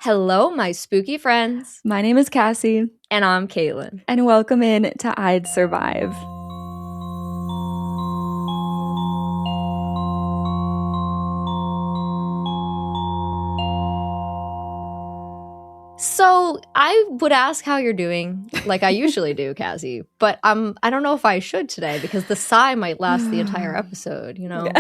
Hello, my spooky friends. My name is Cassie. And I'm Caitlin. And welcome in to I'd Survive. So I would ask how you're doing, like I usually do, Cassie, but I don't know if I should today because the sigh might last the entire episode, you know?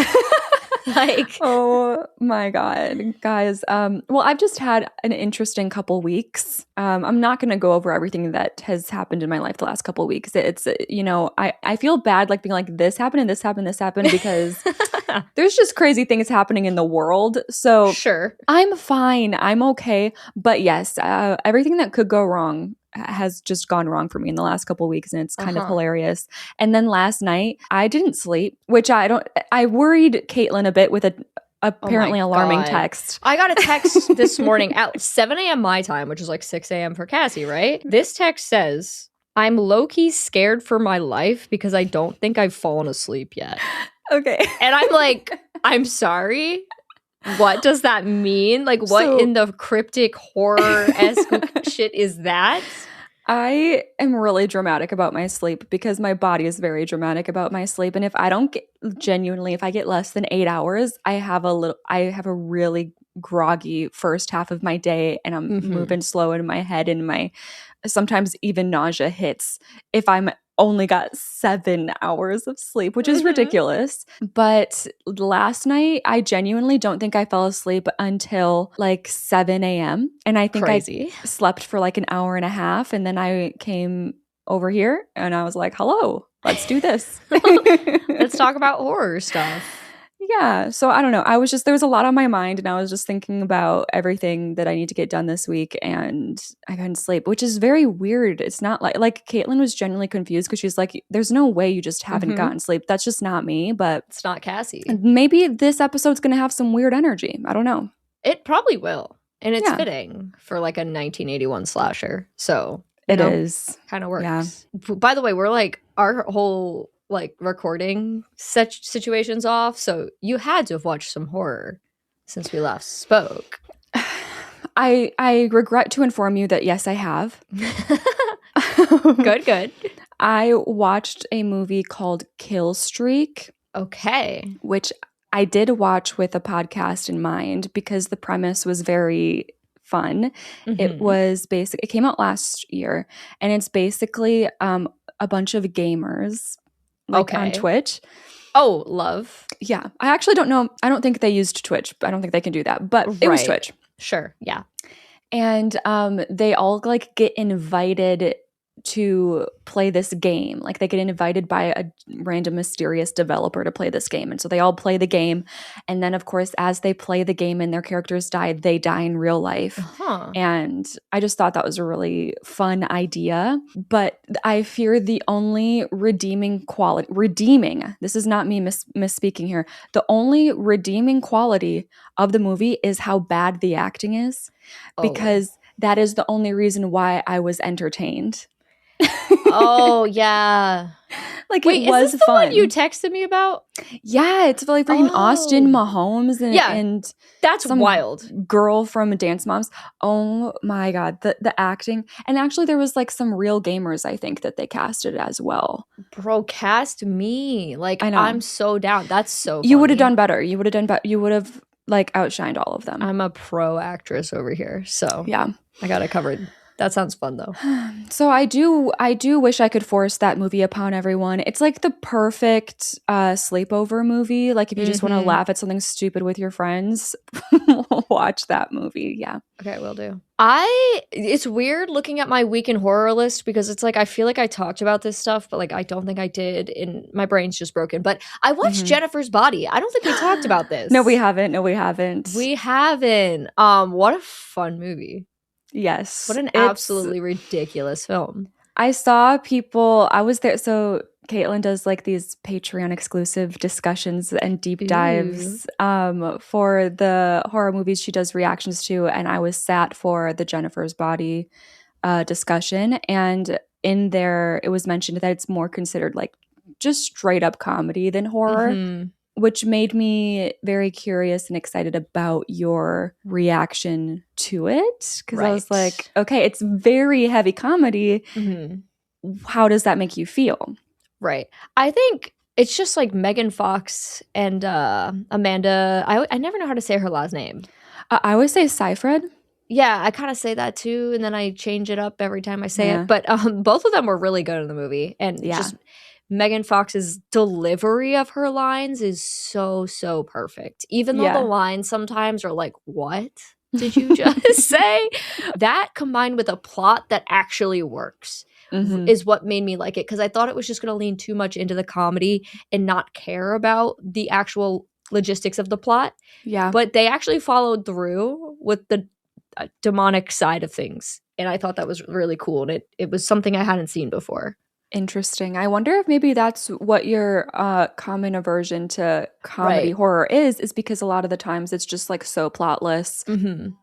Oh my God, guys. Well, I've just had an interesting couple weeks. I'm not going to go over everything that has happened in my life the last couple weeks. It's, I feel bad like being like this happened and this happened, this happened because there's just crazy things happening in the world. So sure. I'm fine. I'm okay. But yes, everything that could go wrong has just gone wrong for me in the last couple of weeks, and it's kind of hilarious. And then last night I didn't sleep, which I worried Caitlin a bit with a apparently alarming text. I got a text this morning at 7 a.m. my time, which is like 6 a.m. for Cassie, right? This text says, I'm low-key scared for my life because I don't think I've fallen asleep yet. Okay. And I'm like, I'm sorry? What does that mean? Like, what in the cryptic horror-esque shit is that? I am really dramatic about my sleep because my body is very dramatic about my sleep. And if I don't get if I get less than 8 hours, I have a really groggy first half of my day, and I'm moving slow in my head, and sometimes even nausea hits if I'm only got 7 hours of sleep, which is ridiculous. But last night, I genuinely don't think I fell asleep until like 7 a.m. And I think I slept for like an hour and a half. And then I came over here and I was like, hello, let's do this. Let's talk about horror stuff. Yeah. So I don't know. There was a lot on my mind, and I was just thinking about everything that I need to get done this week, and I couldn't sleep, which is very weird. It's not like Caitlin was genuinely confused because she's like, there's no way you just haven't gotten sleep. That's just not me, but it's not Cassie. Maybe this episode's going to have some weird energy. I don't know. It probably will. And it's fitting for like a 1981 slasher. So it is kind of works. Yeah. By the way, we're like our whole like recording such situations off, so you had to have watched some horror since we last spoke. I regret to inform you that yes, I have. Good. I watched a movie called Kill Streak. Okay. Which I did watch with a podcast in mind because the premise was very fun. It came out last year, and it's basically a bunch of gamers on Twitch. Oh, love. Yeah. I actually don't know. I don't think they used Twitch. I don't think they can do that. But it was Twitch. Sure. Yeah. And they all like get invited to play this game. Like they get invited by a random mysterious developer to play this game. And so they all play the game. And then of course, as they play the game and their characters die, they die in real life. And I just thought that was a really fun idea. But I fear the only redeeming, this is not me misspeaking here. The only redeeming quality of the movie is how bad the acting is. Because that is the only reason why I was entertained. Oh yeah. Like wait, it was is this the fun. one you texted me about? Yeah, it's like freaking Austin Mahomes and that's some wild girl from Dance Moms. Oh my God, the acting. And actually there was like some real gamers, I think, that they casted as well. Bro, cast me. Like I know. I'm so down. That's so funny. You would have done better. You would have like outshined all of them. I'm a pro actress over here, so yeah, I got it covered. That sounds fun though. So I do wish I could force that movie upon everyone. It's like the perfect sleepover movie. Like if you just want to laugh at something stupid with your friends, watch that movie. Yeah. Okay, will do. It's weird looking at my week in horror list because it's like I feel like I talked about this stuff, but like I don't think I did, and my brain's just broken. But I watched Jennifer's Body. I don't think we talked about this. No, we haven't. We haven't. What a fun movie. Yes. What an absolutely ridiculous film. I saw people, I was there. So Caitlin does like these Patreon exclusive discussions and deep dives for the horror movies she does reactions to. And I was sat for the Jennifer's Body discussion. And in there, it was mentioned that it's more considered like just straight up comedy than horror. which made me very curious and excited about your reaction to it. Because I was like, okay, it's very heavy comedy. How does that make you feel? Right. I think it's just like Megan Fox and Amanda. I never know how to say her last name. I always say Seyfried. Yeah, I kind of say that too, and then I change it up every time I say it. But both of them were really good in the movie, and just Megan Fox's delivery of her lines is so perfect. Even though the lines sometimes are like, "What did you just say?" That combined with a plot that actually works is what made me like it, because I thought it was just going to lean too much into the comedy and not care about the actual logistics of the plot. Yeah, but they actually followed through with the demonic side of things, and I thought that was really cool, and it was something I hadn't seen before. Interesting. I wonder if maybe that's what your common aversion to comedy horror is because a lot of the times it's just like so plotless,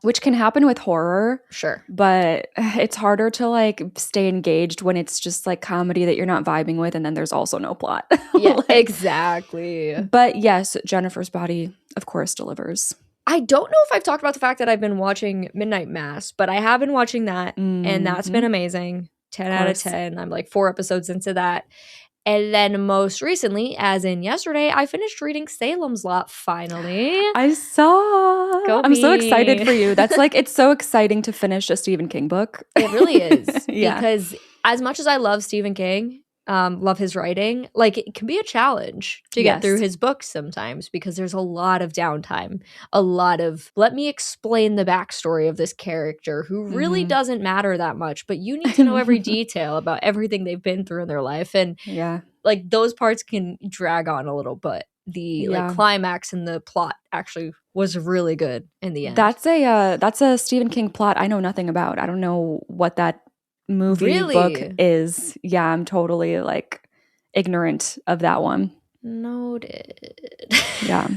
which can happen with horror. Sure. But it's harder to like stay engaged when it's just like comedy that you're not vibing with, and then there's also no plot. Yeah, exactly. But yes, Jennifer's Body, of course, delivers. I don't know if I've talked about the fact that I've been watching Midnight Mass, but I have been watching that, and that's been amazing. 10 out of 10. I'm like 4 episodes into that. And then most recently, as in yesterday, I finished reading Salem's Lot finally. I saw. I'm so excited for you. That's like, it's so exciting to finish a Stephen King book. It really is. Because as much as I love Stephen King, love his writing, like it can be a challenge to get through his books sometimes, because there's a lot of downtime, a lot of let me explain the backstory of this character who really doesn't matter that much, but you need to know every detail about everything they've been through in their life, and like those parts can drag on a little, but the like climax and the plot actually was really good in the end. That's a Stephen King plot I know nothing about. I don't know what that movie book is. Yeah, I'm totally like ignorant of that one. Noted. Yeah.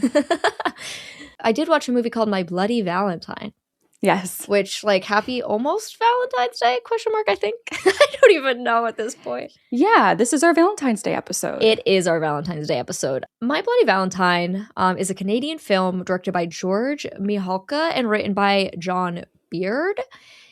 I did watch a movie called My Bloody Valentine. Yes. Which, like, happy almost Valentine's Day, ? I think. I don't even know at this point. Yeah, this is our Valentine's Day episode. It is our Valentine's Day episode. My Bloody Valentine is a Canadian film directed by George Mihalka and written by John Beard.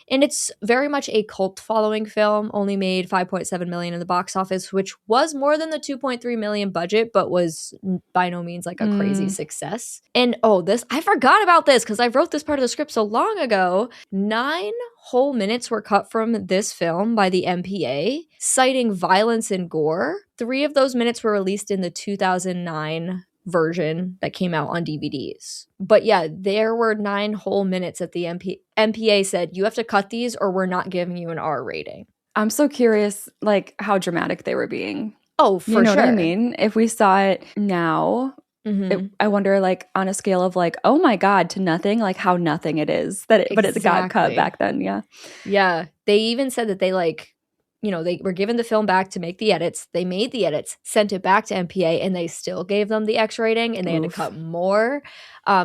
And it's very much a cult following film, only made $5.7 million in the box office, which was more than the $2.3 million budget, but was by no means like a crazy success. And I forgot about this because I wrote this part of the script so long ago. 9 whole minutes were cut from this film by the MPA, citing violence and gore. 3 of those minutes were released in the 2009 version that came out on DVDs. But yeah, there were 9 whole minutes that the MPA said, you have to cut these or we're not giving you an R rating. I'm so curious, like, how dramatic they were being. Oh, for sure. You know what I mean? If we saw it now, I wonder, like, on a scale of, like, oh my God, to nothing, like, how nothing it is. But it got cut back then, yeah. Yeah. They even said that they, like, you know, they were given the film back to make the edits. They made the edits, sent it back to MPA, and they still gave them the X rating, and they had to cut more.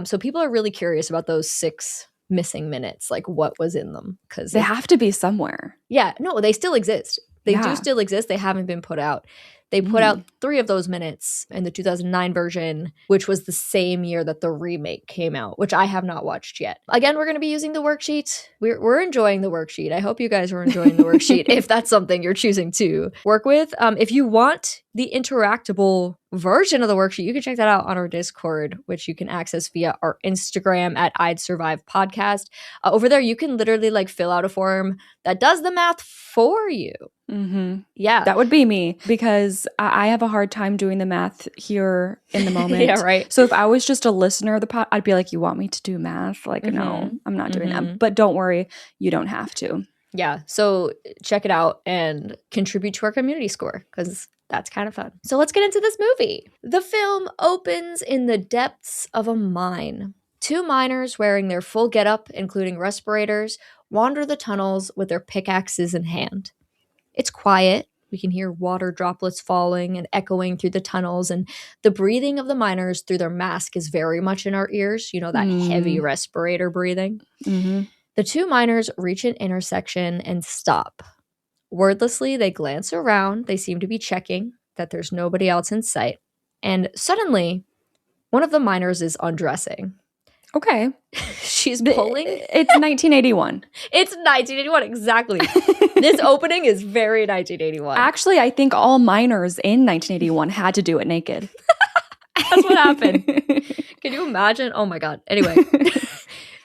So people are really curious about those 6 missing minutes, like what was in them. Because they have to be somewhere. Yeah. No, they still exist. They do still exist. They haven't been put out. They put out 3 of those minutes in the 2009 version, which was the same year that the remake came out, which I have not watched yet. Again, we're going to be using the worksheet. We're enjoying the worksheet. I hope you guys are enjoying the worksheet if that's something you're choosing to work with. If you want the interactable version of the worksheet, you can check that out on our Discord, which you can access via our Instagram at I'd Survive Podcast. Over there, you can literally like fill out a form that does the math for you. Yeah. That would be me, because I have a hard time doing the math here in the moment. Yeah, right. So if I was just a listener of the pod, I'd be like, you want me to do math? Like, no, I'm not doing that. But don't worry, you don't have to. Yeah. So check it out and contribute to our community score, because that's kind of fun. So let's get into this movie. The film opens in the depths of a mine. 2 miners wearing their full getup, including respirators, wander the tunnels with their pickaxes in hand. It's quiet. We can hear water droplets falling and echoing through the tunnels, and the breathing of the miners through their mask is very much in our ears. You know, that heavy respirator breathing. The 2 miners reach an intersection and stop. Wordlessly, they glance around. They seem to be checking that there's nobody else in sight. And suddenly, One of the miners is undressing. Okay. She's pulling. It's 1981. It's 1981, exactly. This opening is very 1981. Actually, I think all miners in 1981 had to do it naked. That's what happened. Can you imagine? Oh my God. Anyway,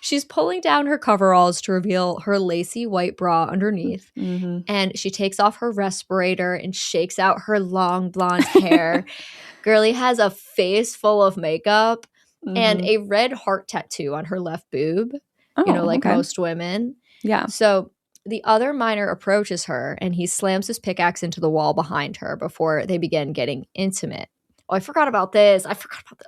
she's pulling down her coveralls to reveal her lacy white bra underneath. Mm-hmm. And she takes off her respirator and shakes out her long blonde hair. Girlie has a face full of makeup and a red heart tattoo on her left boob. Oh, like okay. most women. Yeah. So the other miner approaches her and he slams his pickaxe into the wall behind her before they begin getting intimate. Oh, I forgot about this.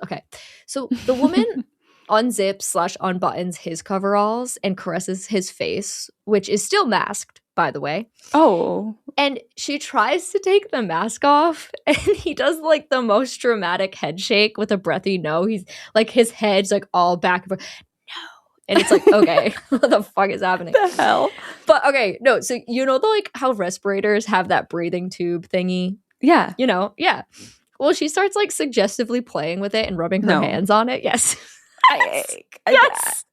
Okay. So the woman unzips/unbuttons his coveralls and caresses his face, which is still masked, by the way. Oh. And she tries to take the mask off and he does like the most dramatic head shake with a breathy no. He's like, his head's like all back and forth. No. And it's like, okay, what the fuck is happening? The hell? But okay, no. So like how respirators have that breathing tube thingy? Yeah. Yeah. Well, she starts like suggestively playing with it and rubbing her hands on it. Yes. Yes.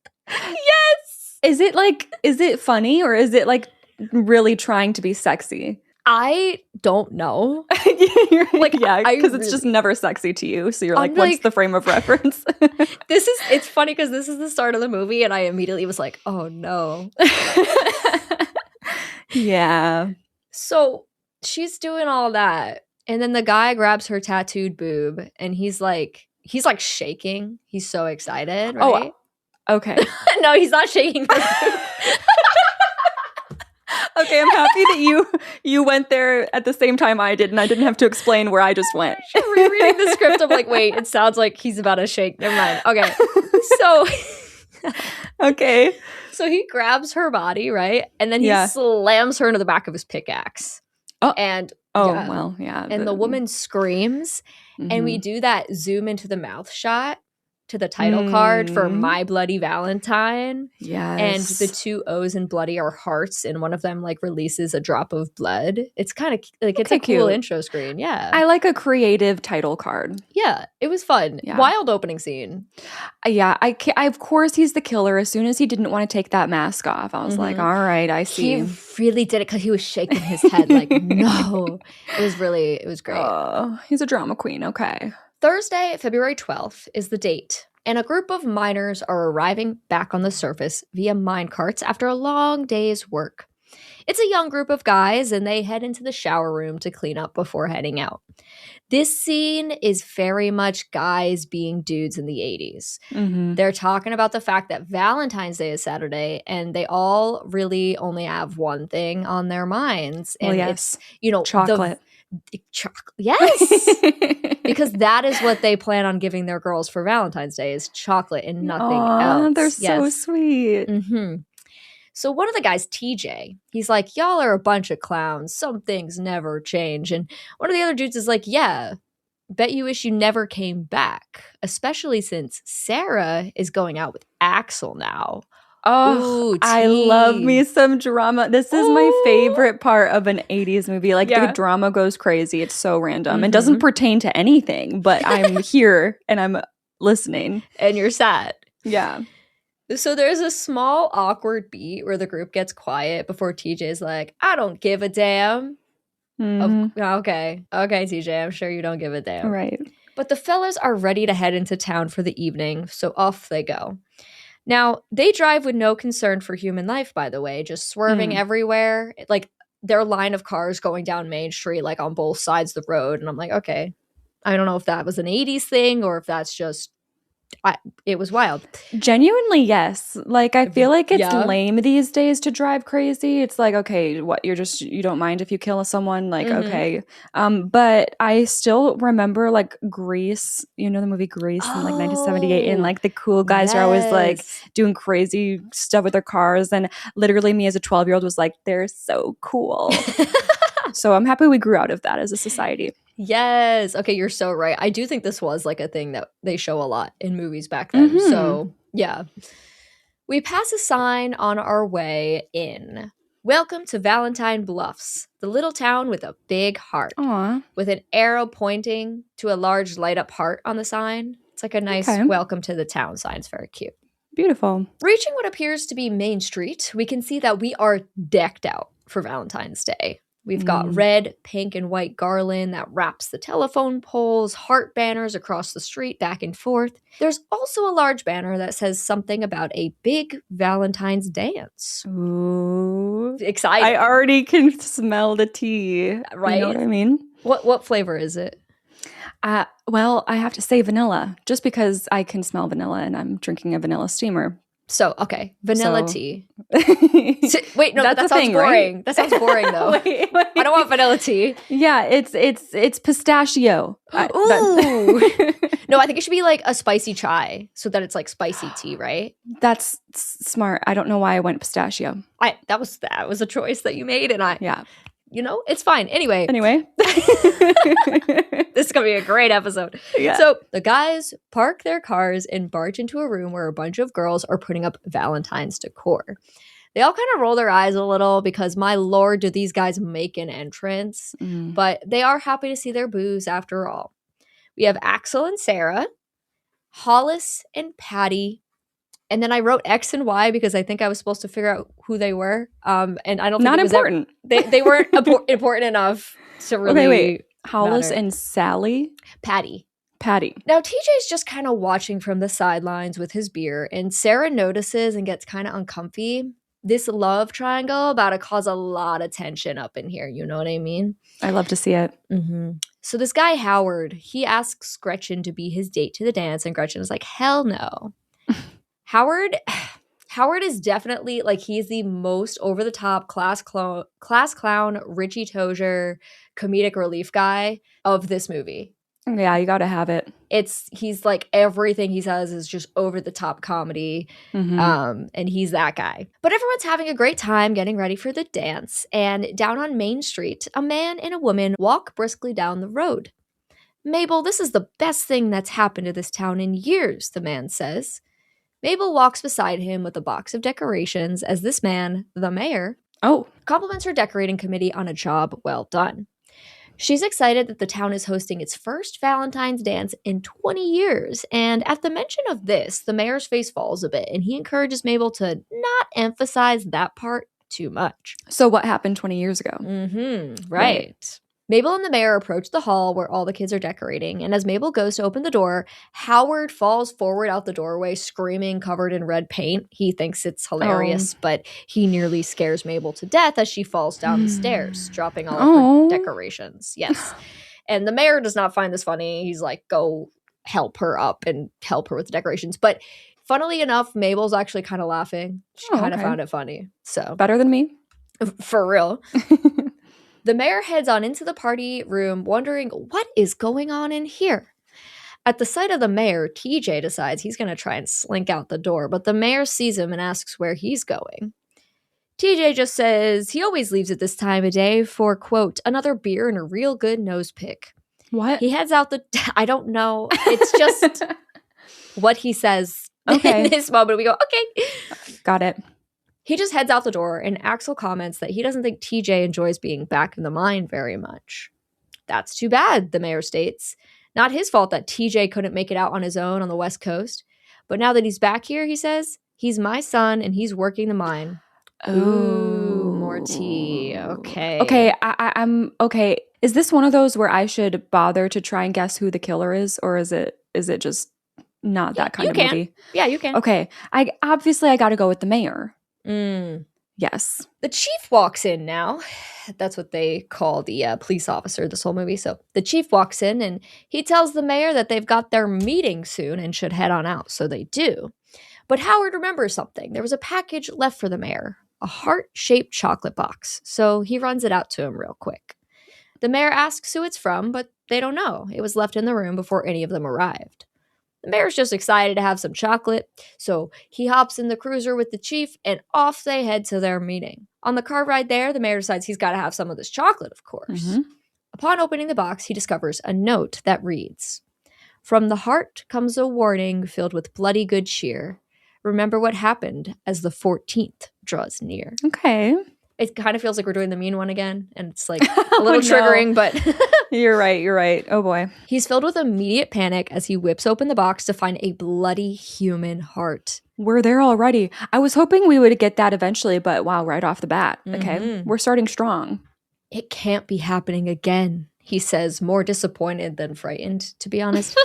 Is it funny or is it like really trying to be sexy? I don't know. Because it's just never sexy to you. So you're like, what's the frame of reference? It's funny because this is the start of the movie and I immediately was like, oh no. Yeah. So she's doing all that. And then the guy grabs her tattooed boob and he's like shaking. He's so excited, right? Oh, okay. No, he's not shaking her boob. Okay, I'm happy that you went there at the same time I did and I didn't have to explain where I just went. Rereading the script, I'm like, wait, it sounds like he's about to shake. Never mind. Okay. So okay. So he grabs her body, right? And then he slams her into the back of his pickaxe. Oh. And And the woman screams, and we do that zoom into the mouth shot to the title card for My Bloody Valentine. Yes. And the two O's in bloody are hearts, and one of them like releases a drop of blood. It's kind of like it's a cool intro screen. Yeah. I like a creative title card. Yeah, it was fun. Yeah. Wild opening scene. Yeah, I of course he's the killer. As soon as he didn't want to take that mask off, I was like, all right, I see. He really did it because he was shaking his head like, no. It was great. He's a drama queen. Okay. Thursday, February 12th is the date, and a group of miners are arriving back on the surface via minecarts after a long day's work. It's a young group of guys, and they head into the shower room to clean up before heading out. This scene is very much guys being dudes in the 80s. Mm-hmm. They're talking about the fact that Valentine's Day is Saturday, and they all really only have one thing on their minds. And it's, chocolate. Yes. Because that is what they plan on giving their girls for Valentine's Day is chocolate and nothing else. They're so sweet. Mm-hmm. So one of the guys, TJ, he's like, y'all are a bunch of clowns. Some things never change. And one of the other dudes is like, yeah, bet you wish you never came back, especially since Sarah is going out with Axel now. Oh, ooh, I love me some drama. This is my favorite part of an 80s movie. Like the drama goes crazy. It's so random. It doesn't pertain to anything, but I'm here and I'm listening. And you're sad. Yeah. So there's a small awkward beat where the group gets quiet before TJ's like, I don't give a damn. Mm-hmm. Okay, TJ, I'm sure you don't give a damn. Right. But the fellas are ready to head into town for the evening, so off they go. Now, they drive with no concern for human life, by the way, just swerving everywhere. Like, their line of cars going down Main Street, like, on both sides of the road. And I'm like, okay. I don't know if that was an 80s thing or if that's just... it was wild. Genuinely, yes. Like, I feel like it's lame these days to drive crazy. It's like, okay, what, you don't mind if you kill someone? Like, okay. But I still remember, like, Grease, the movie Grease in, like, 1978. And, like, the cool guys are always, like, doing crazy stuff with their cars. And literally me as a 12-year-old was like, they're so cool. So I'm happy we grew out of that as a society. Yes. Okay, you're so right. I do think this was like a thing that they show a lot in movies back then. So, yeah. We pass a sign on our way in. Welcome to Valentine Bluffs, the little town with a big heart. Aww. With an arrow pointing to a large light-up heart on the sign. It's like a nice welcome to the town sign. It's very cute. Beautiful. Reaching what appears to be Main Street, we can see that we are decked out for Valentine's Day. We've got red, pink, and white garland that wraps the telephone poles, heart banners across the street back and forth. There's also a large banner that says something about a big Valentine's dance. Ooh. Exciting. I already can smell the tea. Right? You know what I mean? What flavor is it? Well, I have to say vanilla, just because I can smell vanilla and I'm drinking a vanilla steamer. So, okay, vanilla tea. Wait, no, that sounds thing, boring. Right? That sounds boring, though. wait. I don't want vanilla tea. Yeah, it's pistachio. Ooh. No, I think it should be like a spicy chai, so that it's like spicy tea, right? That's smart. I don't know why I went pistachio. That was a choice that you made, and yeah. You know, it's fine. Anyway. This is going to be a great episode. Yeah. So the guys park their cars and barge into a room where a bunch of girls are putting up Valentine's decor. They all kind of roll their eyes a little because, my lord, do these guys make an entrance. But they are happy to see their boos after all. We have Axel and Sarah, Hollis and Patty. And then I wrote X and Y because I think I was supposed to figure out who they were. And I don't think not it was important. They weren't important enough to really. Okay, wait. Hollis and Sally? Patty. Now TJ's just kind of watching from the sidelines with his beer, and Sarah notices and gets kind of uncomfy. This love triangle about to cause a lot of tension up in here. You know what I mean? I love to see it. So this guy, Howard, he asks Gretchen to be his date to the dance, and Gretchen is like, hell no. Howard is definitely, like, he's the most over-the-top class clown, Richie Tozier, comedic relief guy of this movie. Yeah, you gotta have it. He's like, everything he says is just over-the-top comedy, and he's that guy. But everyone's having a great time getting ready for the dance, and down on Main Street, a man and a woman walk briskly down the road. Mabel, this is the best thing that's happened to this town in years, the man says. Mabel walks beside him with a box of decorations as this man, the mayor, compliments her decorating committee on a job well done. She's excited that the town is hosting its first Valentine's dance in 20 years, and at the mention of this, the mayor's face falls a bit, and he encourages Mabel to not emphasize that part too much. So what happened 20 years ago? Right. Mabel and the mayor approach the hall where all the kids are decorating, and as Mabel goes to open the door, Howard falls forward out the doorway, screaming, covered in red paint. He thinks it's hilarious, but he nearly scares Mabel to death as she falls down the stairs, dropping all of her decorations. Yes. And the mayor does not find this funny. He's like, go help her up and help her with the decorations. But funnily enough, Mabel's actually kind of laughing. She kind of found it funny. So better than me? For real. The mayor heads on into the party room, wondering what is going on in here. At the sight of the mayor, TJ decides he's going to try and slink out the door, but the mayor sees him and asks where he's going. TJ just says he always leaves at this time of day for, quote, another beer and a real good nose pick. What? He heads out I don't know. It's just what he says in this moment. We go, okay. Got it. He just heads out the door, and Axel comments that he doesn't think TJ enjoys being back in the mine very much. That's too bad, the mayor states. Not his fault that TJ couldn't make it out on his own on the West Coast. But now that he's back here, he says, he's my son, and he's working the mine. Ooh, more tea. Okay. Okay, I'm okay. Is this one of those where I should bother to try and guess who the killer is, or is it just not that kind of movie? Yeah, you can. Okay, I got to go with the mayor. Yes. The chief walks in now. That's what they call the police officer this whole movie. So the chief walks in and he tells the mayor that they've got their meeting soon and should head on out. So they do. But Howard remembers something. There was a package left for the mayor, a heart-shaped chocolate box. So he runs it out to him real quick. The mayor asks who it's from, but they don't know. It was left in the room before any of them arrived. The mayor's just excited to have some chocolate, so he hops in the cruiser with the chief, and off they head to their meeting. On the car ride there, the mayor decides he's got to have some of this chocolate, of course. Upon opening the box, he discovers a note that reads, "From the heart comes a warning filled with bloody good cheer. Remember what happened as the 14th draws near." Okay. It kind of feels like we're doing the mean one again, and it's like a little triggering, but You're right. Oh boy. He's filled with immediate panic as he whips open the box to find a bloody human heart. We're there already. I was hoping we would get that eventually, but wow, right off the bat. Okay. We're starting strong. It can't be happening again, he says, more disappointed than frightened, to be honest.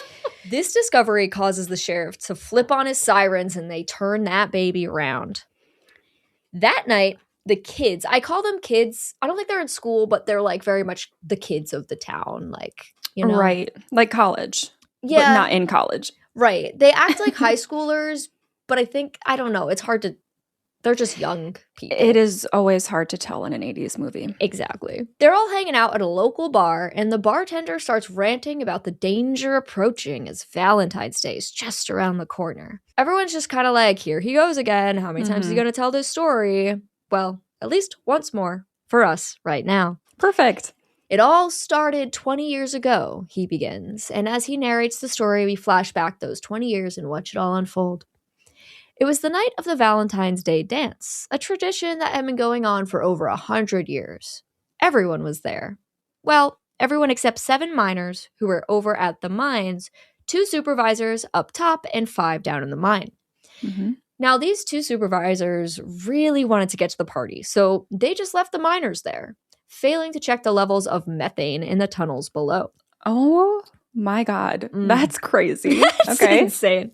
This discovery causes the sheriff to flip on his sirens, and they turn that baby around. That night, the kids, I call them kids. I don't think they're in school, but they're like very much the kids of the town. Like, you know. Right. Like college. Yeah. But not in college. Right. They act like high schoolers, but I don't know. It's hard to, they're just young people. It is always hard to tell in an 80s movie. Exactly. They're all hanging out at a local bar, and the bartender starts ranting about the danger approaching as Valentine's Day is just around the corner. Everyone's just kind of like, here he goes again. How many times is he going to tell this story? Well, at least once more for us right now. Perfect. It all started 20 years ago, he begins. And as he narrates the story, we flash back those 20 years and watch it all unfold. It was the night of the Valentine's Day dance, a tradition that had been going on for over 100 years. Everyone was there. Well, everyone except 7 miners who were over at the mines, 2 supervisors up top and 5 down in the mine. Mm-hmm. Now, these 2 supervisors really wanted to get to the party, so they just left the miners there, failing to check the levels of methane in the tunnels below. Oh my God. That's crazy. That's okay. insane.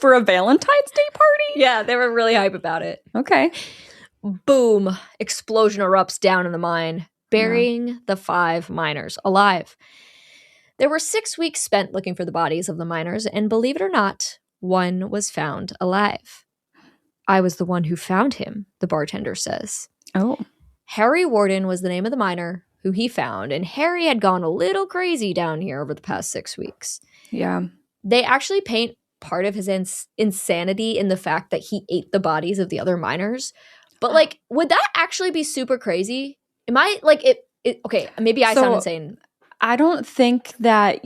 For a Valentine's Day party? Yeah, they were really hype about it. Okay. Boom. Explosion erupts down in the mine, burying the 5 miners alive. There were 6 weeks spent looking for the bodies of the miners, and believe it or not, one was found alive. I was the one who found him, the bartender says. Oh. Harry Warden was the name of the miner who he found, and Harry had gone a little crazy down here over the past 6 weeks. Yeah. They actually paint part of his insanity in the fact that he ate the bodies of the other miners. But, like, would that actually be super crazy? Am I, like, okay, maybe I sound insane. I don't think that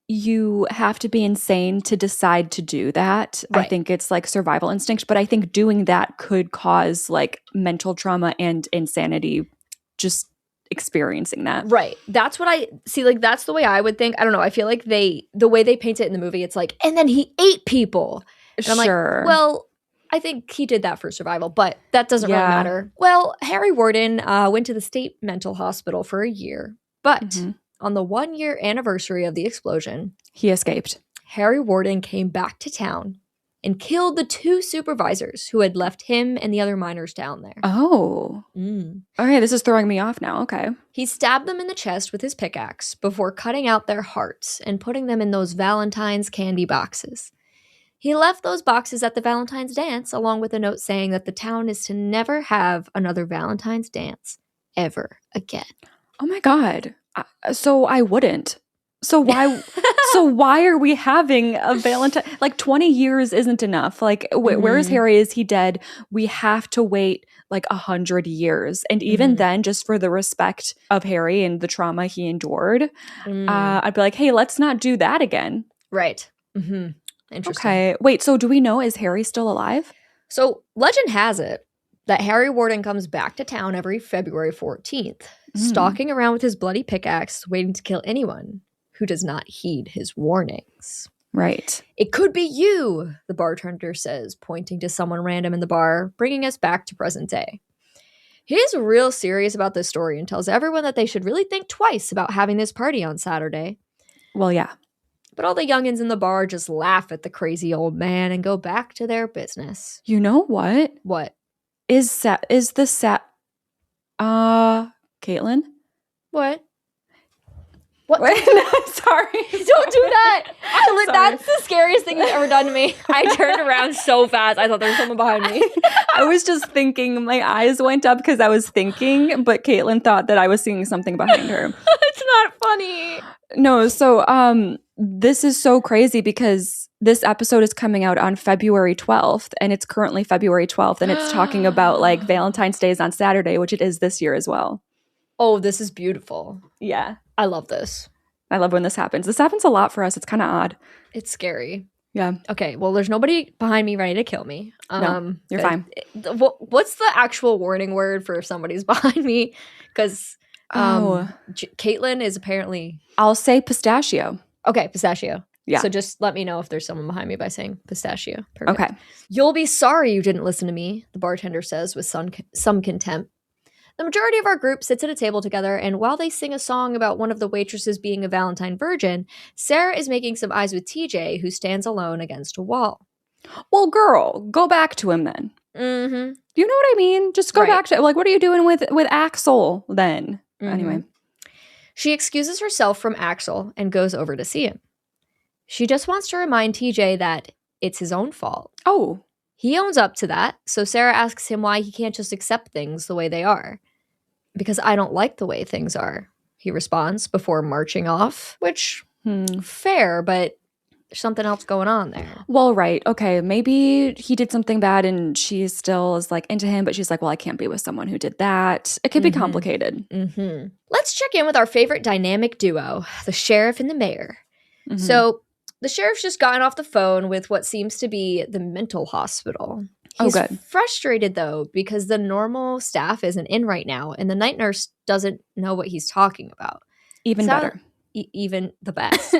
you have to be insane to decide to do that. Right. I think it's like survival instinct, but I think doing that could cause like mental trauma and insanity, just experiencing that. Right. That's what I see. Like, that's the way I would think. I don't know. I feel like the way they paint it in the movie, it's like, and then he ate people. And I'm like, well, I think he did that for survival, but that doesn't really matter. Well, Harry Warden went to the state mental hospital for a year, but on the 1-year anniversary of the explosion, he escaped. Harry Warden came back to town and killed the 2 supervisors who had left him and the other miners down there. Oh. Okay, this is throwing me off now. Okay. He stabbed them in the chest with his pickaxe before cutting out their hearts and putting them in those Valentine's candy boxes. He left those boxes at the Valentine's dance along with a note saying that the town is to never have another Valentine's dance ever again. Oh my God. So I wouldn't. So why why are we having a Valentine? Like 20 years isn't enough. Like where is Harry? Is he dead? We have to wait like 100 years. And even then, just for the respect of Harry and the trauma he endured, I'd be like, hey, let's not do that again. Right. Interesting. Okay. Wait, so do we know, is Harry still alive? So legend has it that Harry Warden comes back to town every February 14th, stalking around with his bloody pickaxe, waiting to kill anyone who does not heed his warnings. Right. It could be you, the bartender says, pointing to someone random in the bar, bringing us back to present day. He is real serious about this story and tells everyone that they should really think twice about having this party on Saturday. Well, yeah. But all the youngins in the bar just laugh at the crazy old man and go back to their business. You know what? What? Is the Caitlin? What? Wait, sorry. Don't do that. That's the scariest thing you've ever done to me. I turned around so fast. I thought there was someone behind me. I was just thinking, my eyes went up because I was thinking, but Caitlin thought that I was seeing something behind her. It's not funny. No, so this is so crazy because this episode is coming out on February 12th, and it's currently February 12th, and it's talking about like Valentine's Day is on Saturday, which it is this year as well. Oh, this is beautiful. Yeah. I love this. I love when this happens. This happens a lot for us. It's kind of odd. It's scary. Yeah. Okay, well, there's nobody behind me ready to kill me. No, you're fine. What's the actual warning word for if somebody's behind me? Because Caitlin is apparently... I'll say pistachio. Okay, pistachio. Yeah. So just let me know if there's someone behind me by saying pistachio. Perfect. Okay. You'll be sorry you didn't listen to me, the bartender says with some contempt. The majority of our group sits at a table together, and while they sing a song about one of the waitresses being a Valentine virgin, Sarah is making some eyes with TJ, who stands alone against a wall. Well, girl, go back to him then. Mm-hmm. Do you know what I mean? Just go back to, like, what are you doing with Axel then? Mm-hmm. Anyway. She excuses herself from Axel and goes over to see him. She just wants to remind TJ that it's his own fault. Oh. He owns up to that, so Sarah asks him why he can't just accept things the way they are. Because I don't like the way things are, he responds before marching off, which, fair, but there's something else going on there. Well, right. Okay, maybe he did something bad and she still is, like, into him, but she's like, well, I can't be with someone who did that. It could be complicated. Mm-hmm. Let's check in with our favorite dynamic duo, the sheriff and the mayor. Mm-hmm. So the sheriff's just gotten off the phone with what seems to be the mental hospital. He's frustrated, though, because the normal staff isn't in right now, and the night nurse doesn't know what he's talking about. Even better. Even the best.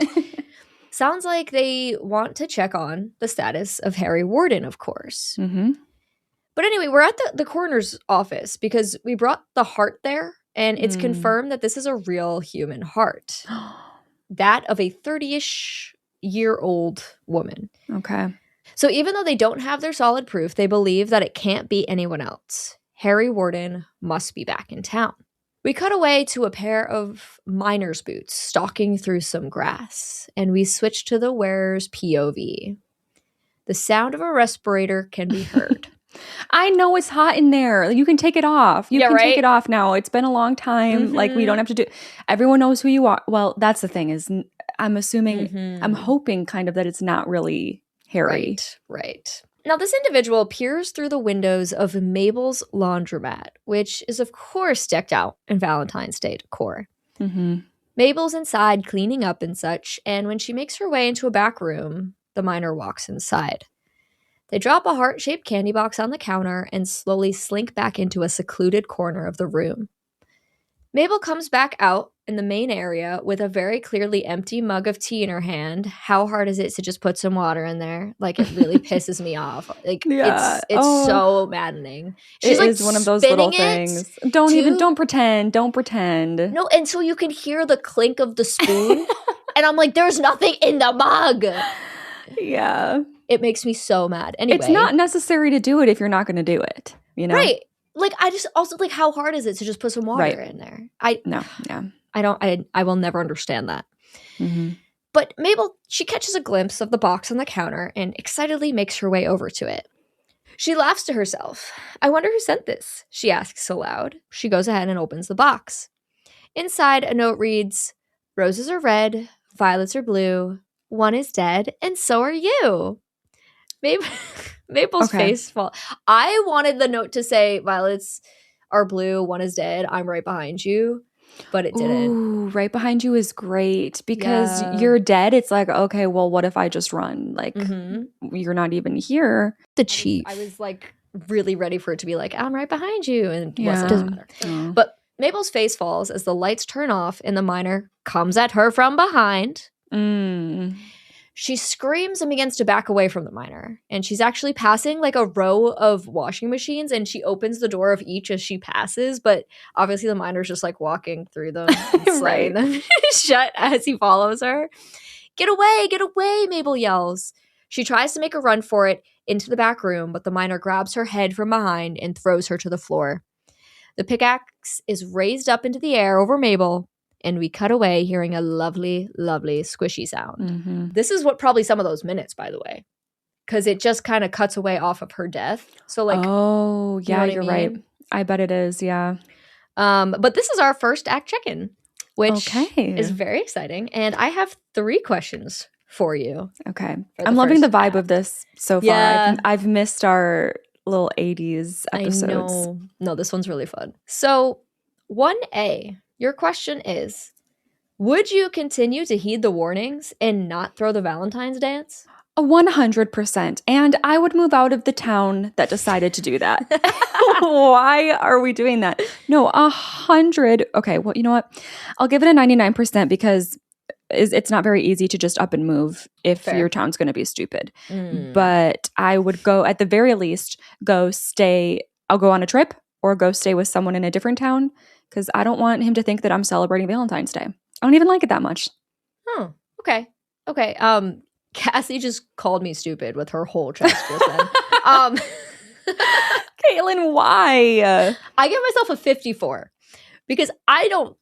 Sounds like they want to check on the status of Harry Warden, of course. Mm-hmm. But anyway, we're at the coroner's office because we brought the heart there, and it's confirmed that this is a real human heart. That of a 30-ish-year-old woman. Okay. So even though they don't have their solid proof, they believe that it can't be anyone else. Harry Warden must be back in town. We cut away to a pair of miner's boots stalking through some grass, and we switch to the wearer's POV. The sound of a respirator can be heard. I know it's hot in there. You can take it off. You can take it off now. It's been a long time. Like, we don't have to do... Everyone knows who you are. Well, that's the thing is, I'm assuming, I'm hoping kind of that it's not really Harry. Right. Now, this individual peers through the windows of Mabel's laundromat, which is, of course, decked out in Valentine's Day decor. Mm-hmm. Mabel's inside cleaning up and such, and when she makes her way into a back room, the miner walks inside. They drop a heart-shaped candy box on the counter and slowly slink back into a secluded corner of the room. Mabel comes back out in the main area with a very clearly empty mug of tea in her hand. How hard is it to just put some water in there? Like, it really pisses me off. Like, it's so maddening. She's it is one of those little things. Don't pretend. No, and so you can hear the clink of the spoon. And I'm like, there's nothing in the mug. Yeah. It makes me so mad. Anyway. It's not necessary to do it if you're not going to do it, you know? Right. Like, I just also, like, how hard is it to just put some water in there? I will never understand that. Mm-hmm. But Mabel, she catches a glimpse of the box on the counter and excitedly makes her way over to it. She laughs to herself. I wonder who sent this, she asks aloud. She goes ahead and opens the box. Inside, a note reads, "Roses are red, violets are blue, one is dead, and so are you." Mabel's face fall. I wanted the note to say, "Violets are blue, one is dead, I'm right behind you," but it didn't. Ooh, right behind you is great because you're dead. It's like, okay, well, what if I just run? Like, you're not even here. The chief. I was like really ready for it to be like, "I'm right behind you," and it doesn't matter. Oh. But Mabel's face falls as the lights turn off and the miner comes at her from behind. She screams and begins to back away from the miner. And she's actually passing like a row of washing machines, and she opens the door of each as she passes. But obviously the miner's just like walking through them and slamming them shut as he follows her. Get away, Mabel yells. She tries to make a run for it into the back room, but the miner grabs her head from behind and throws her to the floor. The pickaxe is raised up into the air over Mabel, and we cut away hearing a lovely, lovely squishy sound. This is what probably some of those minutes, by the way, because it just kind of cuts away off of her death. So like, oh yeah, you're right. I bet it is. Yeah. But this is our first act check-in, which is very exciting. And I have 3 questions for you. Okay. I'm loving the vibe of this so far. Yeah. I've missed our little 80s episodes. I know. No, this one's really fun. So 1A. Your question is, would you continue to heed the warnings and not throw the Valentine's dance? 100%. And I would move out of the town that decided to do that. Why are we doing that? No, 100. Okay, well, you know what? I'll give it a 99% because it's not very easy to just up and move if Fair. your town's going to be stupid. But I would go, at the very least, I'll go on a trip or go stay with someone in a different town because I don't want him to think that I'm celebrating Valentine's Day. I don't even like it that much. Oh, okay. Cassie just called me stupid with her whole chest just then. Caitlin, why? I give myself a 54 because I don't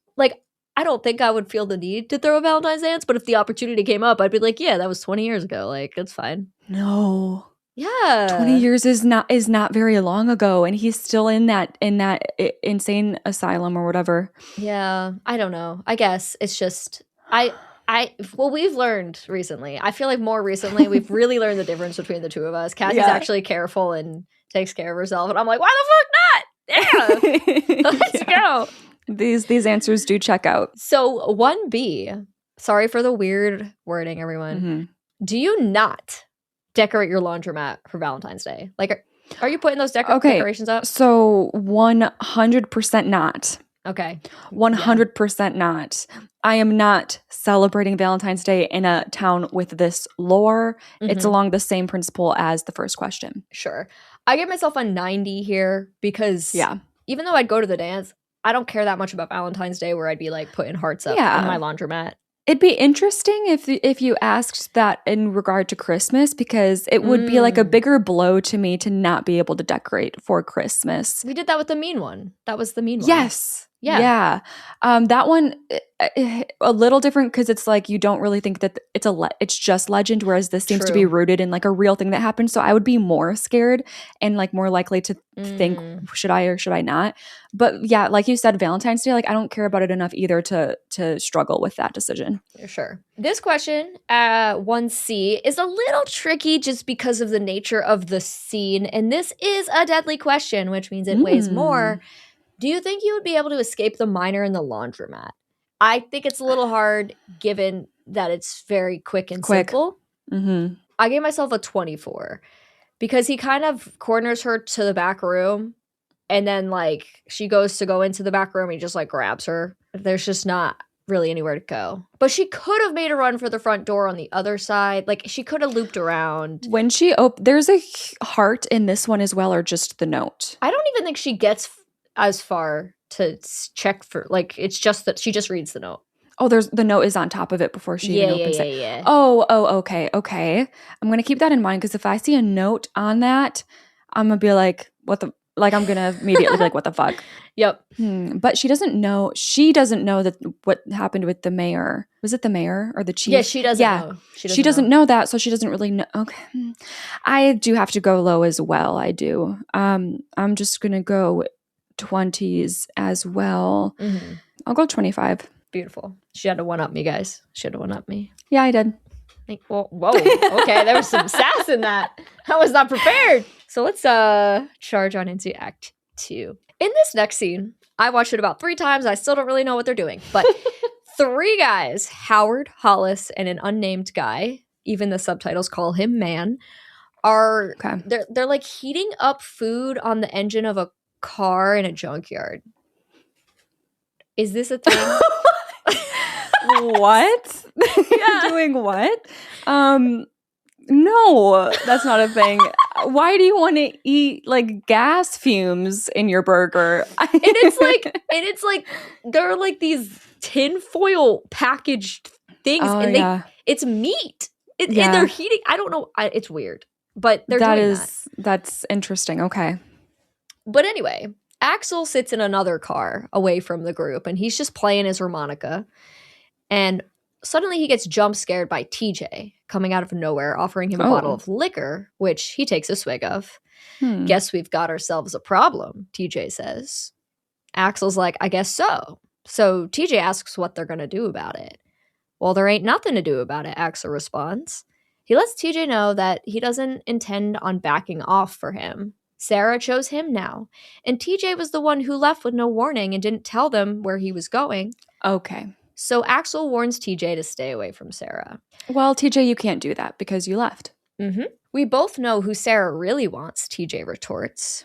think I would feel the need to throw a Valentine's dance, but if the opportunity came up, I'd be like, yeah, that was 20 years ago. Like, it's fine. No. Yeah. 20 years is not very long ago, and he's still in that insane asylum or whatever. Yeah, I don't know. I guess it's just we've learned recently. I feel like more recently we've really learned the difference between the two of us. Cassie's actually careful and takes care of herself, and I'm like, why the fuck not? Yeah. Let's go. These answers do check out. So 1B, sorry for the weird wording, everyone. Mm-hmm. Do you not decorate your laundromat for Valentine's Day? Like, are you putting those decorations up? So 100% not. Okay. 100% not. I am not celebrating Valentine's Day in a town with this lore. Mm-hmm. It's along the same principle as the first question. Sure. I give myself a 90 here because even though I'd go to the dance, I don't care that much about Valentine's Day where I'd be like putting hearts up in my laundromat. It'd be interesting if you asked that in regard to Christmas, because it would be like a bigger blow to me to not be able to decorate for Christmas. We did that with the mean one. That was the mean one. Yes. Yeah. That one, a little different because it's like you don't really think that it's just legend, whereas this seems to be rooted in like a real thing that happened. So I would be more scared and like more likely to think, should I or should I not? But yeah, like you said, Valentine's Day, like I don't care about it enough either to struggle with that decision. Sure. This question, 1C, is a little tricky just because of the nature of the scene. And this is a deadly question, which means it weighs more. Do you think you would be able to escape the miner in the laundromat? I think it's a little hard given that it's very quick and simple. Mm-hmm. I gave myself a 24 because he kind of corners her to the back room and then like she goes to go into the back room and he just like grabs her. There's just not really anywhere to go. But she could have made a run for the front door on the other side. Like she could have looped around. When she there's a heart in this one as well, or just the note? I don't even think she gets as far to check for, like, it's just that she just reads the note. Oh, the note is on top of it before she even opens it. Yeah. Oh, okay. I'm going to keep that in mind because if I see a note on that, I'm going to be like, I'm going to immediately be like, what the fuck? Yep. But she doesn't know that what happened with the mayor. Was it the mayor or the chief? Yeah, she doesn't know. She doesn't know that, so she doesn't really know. Okay. I do have to go low as well. I do. I'm just going to go 20s as well. Mm-hmm. I'll go 25. Beautiful. She had to one-up me, guys. She had to one-up me. Yeah, I did. Whoa. Okay, there was some sass in that. I was not prepared. So let's charge on into Act 2. In this next scene, I watched it about 3 times. I still don't really know what they're doing. But 3 guys, Howard, Hollis, and an unnamed guy, even the subtitles call him Man, they're like heating up food on the engine of a car in a junkyard. Is this a thing? What? Doing what? No, that's not a thing. Why do you want to eat like gas fumes in your burger? And it's like they're like these tinfoil packaged things, it's meat. And they're heating. I don't know. It's weird, but they're doing that. That's interesting. Okay. But anyway, Axel sits in another car away from the group, and he's just playing his harmonica. And suddenly he gets jump scared by TJ coming out of nowhere, offering him a bottle of liquor, which he takes a swig of. Guess we've got ourselves a problem, TJ says. Axel's like, I guess so. So TJ asks what they're going to do about it. Well, there ain't nothing to do about it, Axel responds. He lets TJ know that he doesn't intend on backing off for him. Sarah chose him now, and TJ was the one who left with no warning and didn't tell them where he was going. Okay. So Axel warns TJ to stay away from Sarah. Well, TJ, you can't do that because you left. We both know who Sarah really wants, TJ retorts.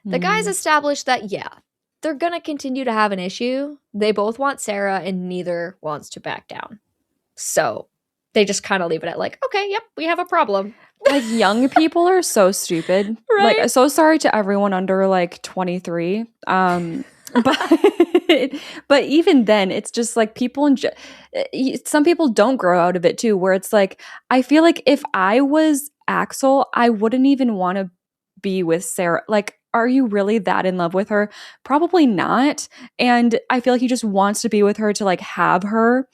The guys establish that, yeah, they're going to continue to have an issue. They both want Sarah and neither wants to back down. So they just kind of leave it at like, okay, yep, we have a problem. Like, young people are so stupid. Right? Like, so sorry to everyone under like 23. But even then, it's just like some people don't grow out of it too, where it's like, I feel like if I was Axel, I wouldn't even want to be with Sarah. Like, are you really that in love with her? Probably not. And I feel like he just wants to be with her to like have her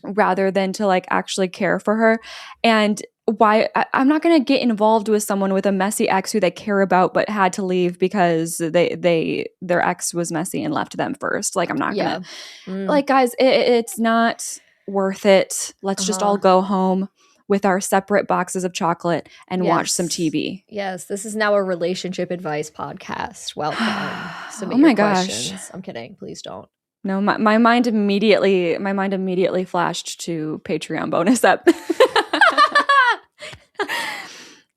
rather than to like actually care for her. And why I'm not going to get involved with someone with a messy ex who they care about but had to leave because their ex was messy and left them first. Like, I'm not going to like, guys, it's not worth it. Let's just all go home with our separate boxes of chocolate and watch some TV. Yes, this is now a relationship advice podcast. Welcome. Oh my gosh. I'm kidding. Please don't. No, my mind immediately flashed to Patreon bonus up.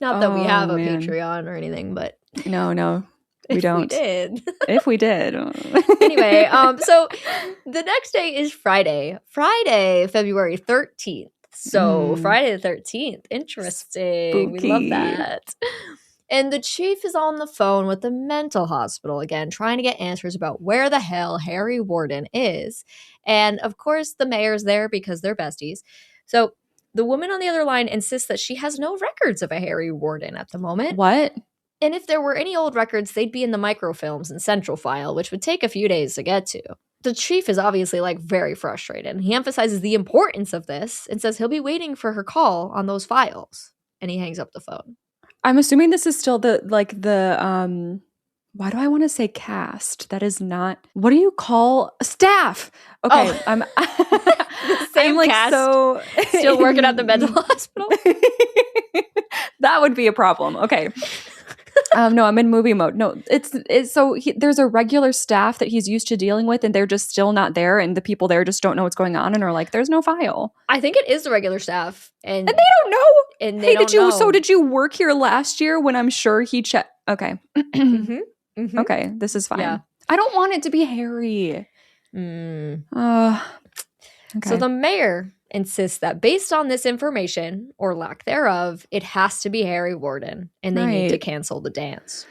Not that we have a Patreon or anything, but no. We don't. We did. If we did. Anyway, so the next day is Friday, February 13th. So Friday the 13th. Interesting. Spooky. We love that. And the chief is on the phone with the mental hospital again, trying to get answers about where the hell Harry Warden is. And of course, the mayor's there because they're besties. So the woman on the other line insists that she has no records of a Harry Warden at the moment. What? And if there were any old records, they'd be in the microfilms and central file, which would take a few days to get to. The chief is obviously like very frustrated. He emphasizes the importance of this and says he'll be waiting for her call on those files. And he hangs up the phone. I'm assuming this is still the why do I want to say cast? That is not, what do you call staff? Okay. I'm same like cast, so still working at the mental hospital. That would be a problem. Okay. No, I'm in movie mode. No, it's so there's a regular staff that he's used to dealing with, and they're just still not there, and the people there just don't know what's going on, and are like, "There's no file." I think it is the regular staff, and they don't know. And they don't know. So did you work here last year? When I'm sure he checked. Okay. Okay, this is fine. Yeah. I don't want it to be Harry. Okay. Okay. So the mayor insists that based on this information, or lack thereof, it has to be Harry Warden, and they need to cancel the dance.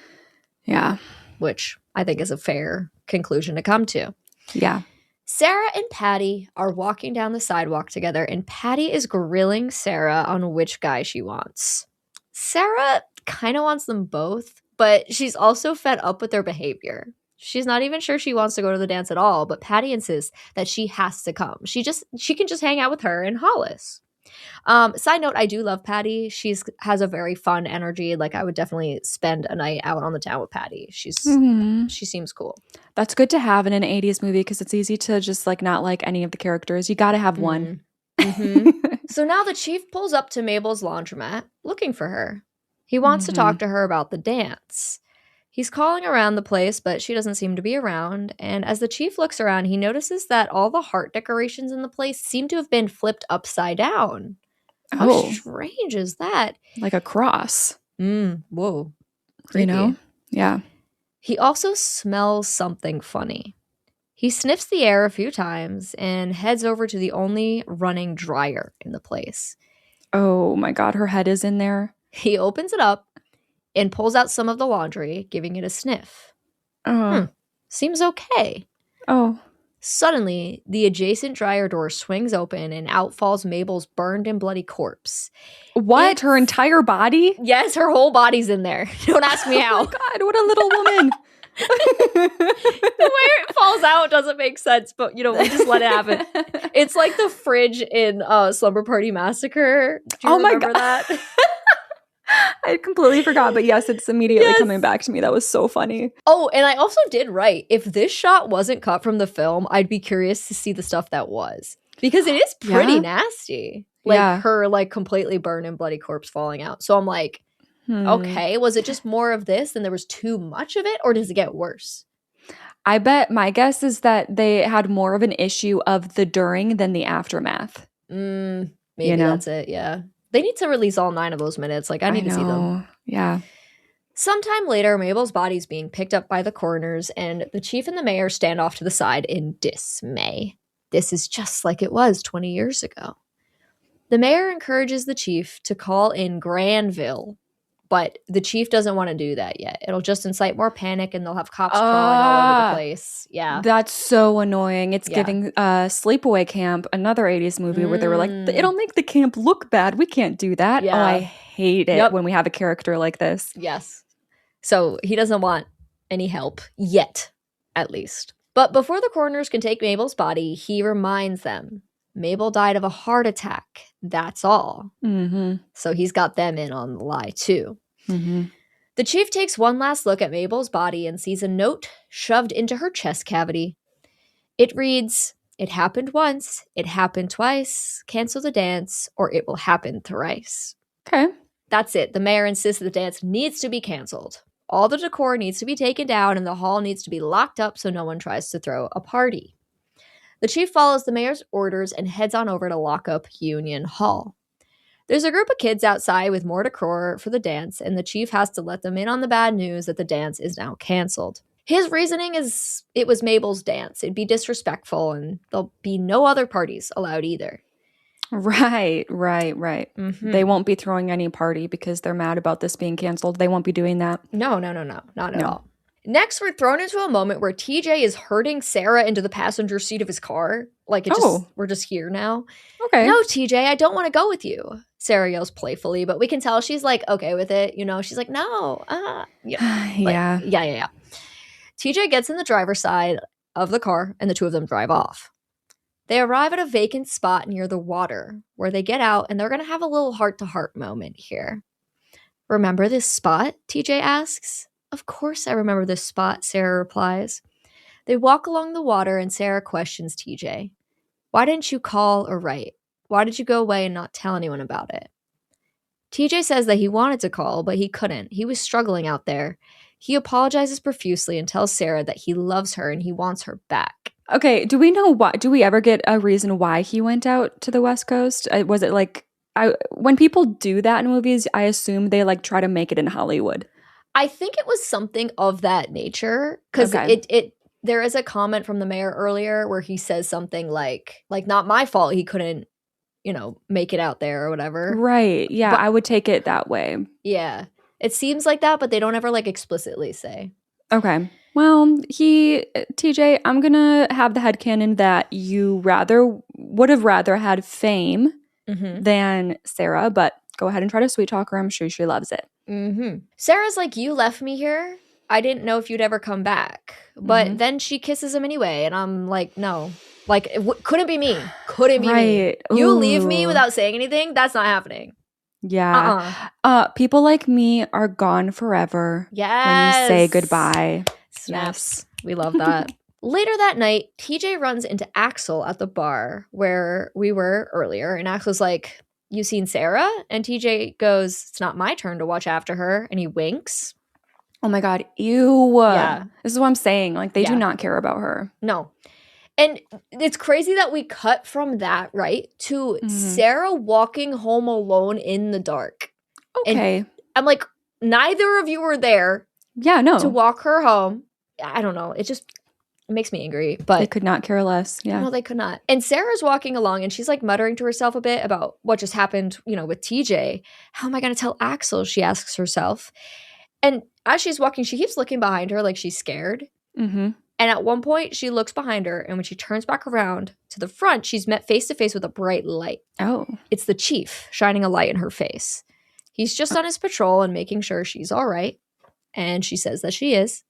Yeah. Which I think is a fair conclusion to come to. Yeah. Sarah and Patty are walking down the sidewalk together, and Patty is grilling Sarah on which guy she wants. Sarah kind of wants them both, but she's also fed up with their behavior. She's not even sure she wants to go to the dance at all, but Patty insists that she has to come. She can just hang out with her and Hollis. Side note, I do love Patty. She has a very fun energy. Like, I would definitely spend a night out on the town with Patty. She seems cool. That's good to have in an 80s movie because it's easy to just like not like any of the characters. You got to have one. So now the chief pulls up to Mabel's laundromat looking for her. He wants to talk to her about the dance. He's calling around the place, but she doesn't seem to be around. And as the chief looks around, he notices that all the heart decorations in the place seem to have been flipped upside down. How strange is that? Like a cross. Whoa. Creepy. You know? Yeah. He also smells something funny. He sniffs the air a few times and heads over to the only running dryer in the place. Oh my God, her head is in there. He opens it up and pulls out some of the laundry, giving it a sniff. Seems okay. Oh. Suddenly, the adjacent dryer door swings open and out falls Mabel's burned and bloody corpse. What? Her entire body? Yes, her whole body's in there. Don't ask me how. Oh my God, what a little woman. The way it falls out doesn't make sense, but we just let it happen. It's like the fridge in Slumber Party Massacre. Do you remember that? I completely forgot, but yes, it's immediately coming back to me. That was so funny. Oh, and I also did write, if this shot wasn't cut from the film, I'd be curious to see the stuff that was. Because it is pretty nasty. Like her like completely burned and bloody corpse falling out. So I'm like, okay, was it just more of this and there was too much of it, or does it get worse? I bet my guess is that they had more of an issue of the during than the aftermath. Maybe that's it, yeah. They need to release all 9 of those minutes. Like, I need to see them. Yeah. Sometime later, Mabel's body's being picked up by the coroners, and the chief and the mayor stand off to the side in dismay. This is just like it was 20 years ago. The mayor encourages the chief to call in Granville, but the chief doesn't want to do that yet. It'll just incite more panic, and they'll have cops crawling all over the place. Yeah. That's so annoying. It's giving Sleepaway Camp, another 80s movie where they were like, it'll make the camp look bad. We can't do that. Yeah. Oh, I hate it when we have a character like this. Yes. So he doesn't want any help yet, at least. But before the coroners can take Mabel's body, he reminds them Mabel died of a heart attack. That's all. Mm-hmm. So he's got them in on the lie, too. Mm-hmm. The chief takes one last look at Mabel's body and sees a note shoved into her chest cavity. It reads, "It happened once, it happened twice, cancel the dance, or it will happen thrice." Okay. That's it. The mayor insists the dance needs to be canceled. All the decor needs to be taken down and the hall needs to be locked up so no one tries to throw a party. The chief follows the mayor's orders and heads on over to lock up Union Hall. There's a group of kids outside with more decor for the dance, and the chief has to let them in on the bad news that the dance is now canceled. His reasoning is it was Mabel's dance. It'd be disrespectful, and there'll be no other parties allowed either. Right. Mm-hmm. They won't be throwing any party because they're mad about this being canceled. They won't be doing that. No, not at all. Next, we're thrown into a moment where TJ is herding Sarah into the passenger seat of his car. Like, we're just here now. Okay. No, TJ, I don't want to go with you. Sarah yells playfully, but we can tell she's like okay with it. You know, she's like, no. Yeah. TJ gets in the driver's side of the car and the two of them drive off. They arrive at a vacant spot near the water where they get out and they're going to have a little heart-to-heart moment here. Remember this spot? TJ asks. Of course I remember this spot, Sarah replies. They walk along the water and Sarah questions TJ. Why didn't you call or write? Why did you go away and not tell anyone about it? TJ says that he wanted to call, but he couldn't. He was struggling out there. He apologizes profusely and tells Sarah that he loves her and he wants her back. Okay, do we know why? Do we ever get a reason why he went out to the West Coast? Was it like, when people do that in movies, I assume they like try to make it in Hollywood. I think it was something of that nature because there is a comment from the mayor earlier where he says something like not my fault he couldn't, make it out there or whatever. Right. Yeah, but I would take it that way. Yeah. It seems like that, but they don't ever like explicitly say. Okay. Well, TJ, I'm going to have the headcanon that you would have rather had fame than Sarah, but go ahead and try to sweet talk her. I'm sure she loves it. Mm-hmm. Sarah's like, you left me here? I didn't know if you'd ever come back. But then she kisses him anyway, and I'm like, no. Like, couldn't be me. Couldn't be me. You leave me without saying anything? That's not happening. Yeah. People like me are gone forever. Yes. When you say goodbye. Snaps. Yes. We love that. Later that night, TJ runs into Axel at the bar where we were earlier, and Axel's like, you seen Sarah? And TJ goes, it's not my turn to watch after her, and he winks. Oh my God, ew. Yeah. This is what I'm saying. Like, they do not care about her. No. And it's crazy that we cut from that, right, to Sarah walking home alone in the dark. Okay. And I'm like, neither of you were there. Yeah, no. To walk her home. I don't know. It makes me angry. But they could not care less. Yeah. No, they could not. And Sarah's walking along and she's like muttering to herself a bit about what just happened, with TJ. How am I going to tell Axel? She asks herself. And as she's walking, she keeps looking behind her like she's scared. Mm-hmm. And at one point, she looks behind her, and when she turns back around to the front, she's met face-to-face with a bright light. Oh. It's the chief shining a light in her face. He's just on his patrol and making sure she's all right, and she says that she is.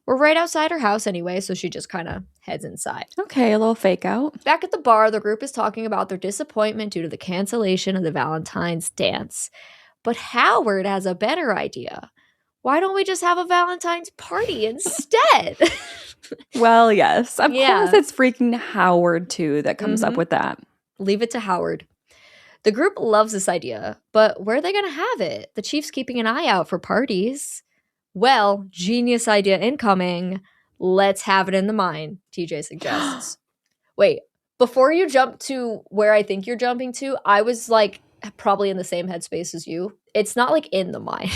We're right outside her house anyway, so she just kind of heads inside. Okay, a little fake out. Back at the bar, the group is talking about their disappointment due to the cancellation of the Valentine's dance. But Howard has a better idea. Why don't we just have a Valentine's party instead? Well, yes. Of course it's freaking Howard, too, that comes up with that. Leave it to Howard. The group loves this idea, but where are they going to have it? The chief's keeping an eye out for parties. Well, genius idea incoming. Let's have it in the mine, TJ suggests. Wait, before you jump to where I think you're jumping to, I was like probably in the same headspace as you. It's not like in the mine.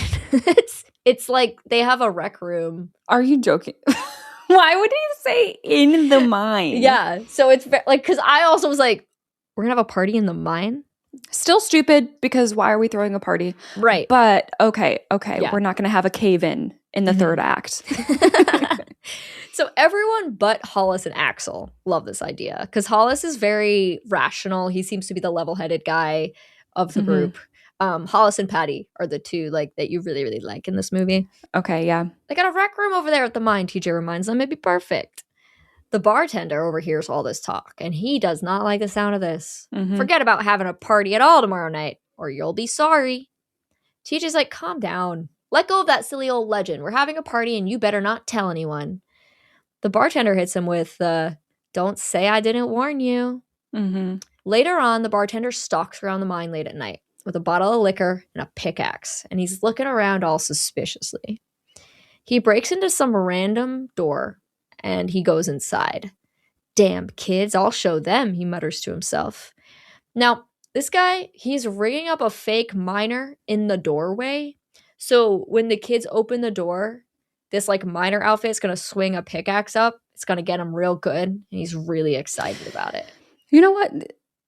It's like they have a rec room. Are you joking? Why would you say in the mine? Yeah. So it's like, because I also was like, we're going to have a party in the mine? Still stupid, because why are we throwing a party? Right. But okay. Yeah. We're not going to have a cave-in the third act. So everyone but Hollis and Axel love this idea, because Hollis is very rational. He seems to be the level-headed guy of the group. Hollis and Patty are the two like that you really, really like in this movie. Okay, yeah. They got a rec room over there at the mine, TJ reminds them. It'd be perfect. The bartender overhears all this talk, and he does not like the sound of this. Forget about having a party at all tomorrow night, or you'll be sorry. TJ's like, calm down. Let go of that silly old legend. We're having a party, and you better not tell anyone. The bartender hits him with, don't say I didn't warn you. Later on, the bartender stalks around the mine late at night with a bottle of liquor and a pickaxe, and he's looking around all suspiciously. He breaks into some random door, and he goes inside. Damn kids, I'll show them, he mutters to himself. Now, this guy, he's rigging up a fake miner in the doorway. So when the kids open the door, this like miner outfit is going to swing a pickaxe up. It's going to get him real good. And he's really excited about it. You know what?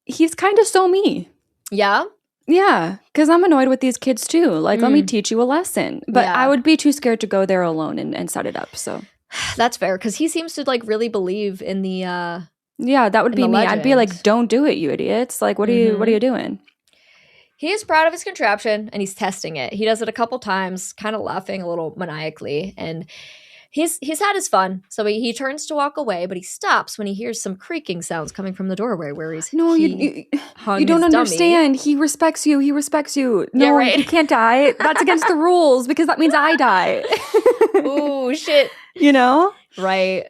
He's kind of so me. Yeah? Yeah, because I'm annoyed with these kids too. Like, let me teach you a lesson. But I would be too scared to go there alone and set it up, so. That's fair, because he seems to like really believe in the yeah, that would be me. Legend. I'd be like, don't do it, you idiots. Like, what are you doing? He is proud of his contraption, and he's testing it. He does it a couple times, kind of laughing a little maniacally, and he's had his fun. So he turns to walk away, but he stops when he hears some creaking sounds coming from the doorway where he's you don't understand. He respects you. He respects you. No, yeah, right. You can't die. That's against the rules, because that means I die. Ooh, shit. You know? Right.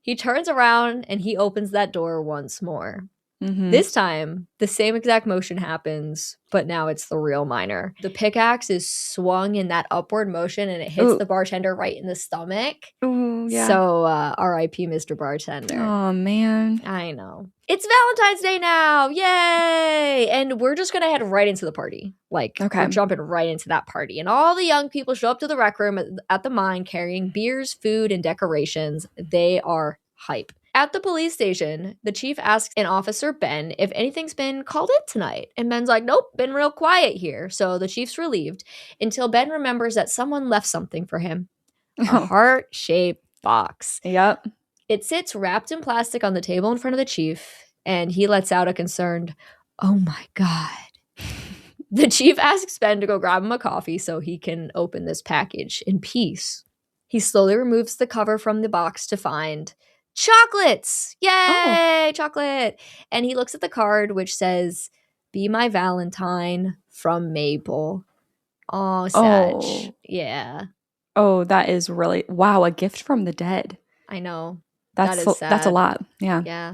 He turns around and he opens that door once more. This time, the same exact motion happens, but now it's the real miner. The pickaxe is swung in that upward motion, and it hits the bartender right in the stomach. Ooh, yeah. So, R.I.P. Mr. Bartender. Oh, man. I know. It's Valentine's Day now! Yay! And we're just going to head right into the party. Like, we're jumping right into that party. And all the young people show up to the rec room at the mine carrying beers, food, and decorations. They are hype. At the police station, the chief asks an officer, Ben, if anything's been called in tonight. And Ben's like, nope, been real quiet here. So the chief's relieved until Ben remembers that someone left something for him. A heart-shaped box. Yep. It sits wrapped in plastic on the table in front of the chief, and he lets out a concerned, oh my God. The chief asks Ben to go grab him a coffee so he can open this package in peace. He slowly removes the cover from the box to find chocolates! Yay! Chocolate! And he looks at the card, which says, Be My Valentine from Mabel. Oh, Sag. Yeah. Oh, that is really, wow, a gift from the dead. I know. That's a lot. Yeah. Yeah.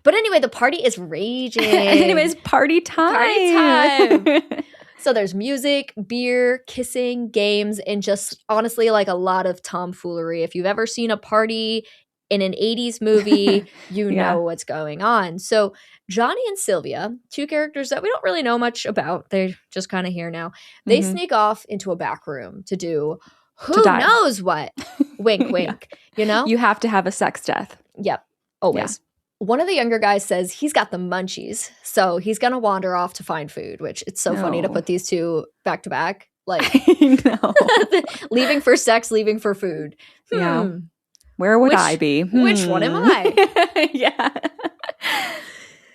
But anyway, the party is raging. Anyways, party time. Party time. So there's music, beer, kissing, games, and just honestly like a lot of tomfoolery. If you've ever seen a party in an 80s movie, you know what's going on. So Johnny and Sylvia, two characters that we don't really know much about, they're just kind of here now. They sneak off into a back room to do who knows what. Wink, wink. You know? You have to have a sex death. Yep. Always. Yeah. One of the younger guys says he's got the munchies, so he's going to wander off to find food, which it's so funny to put these two back to back. Like, leaving for sex, leaving for food. Yeah. Where would I be? Which one am I? Yeah.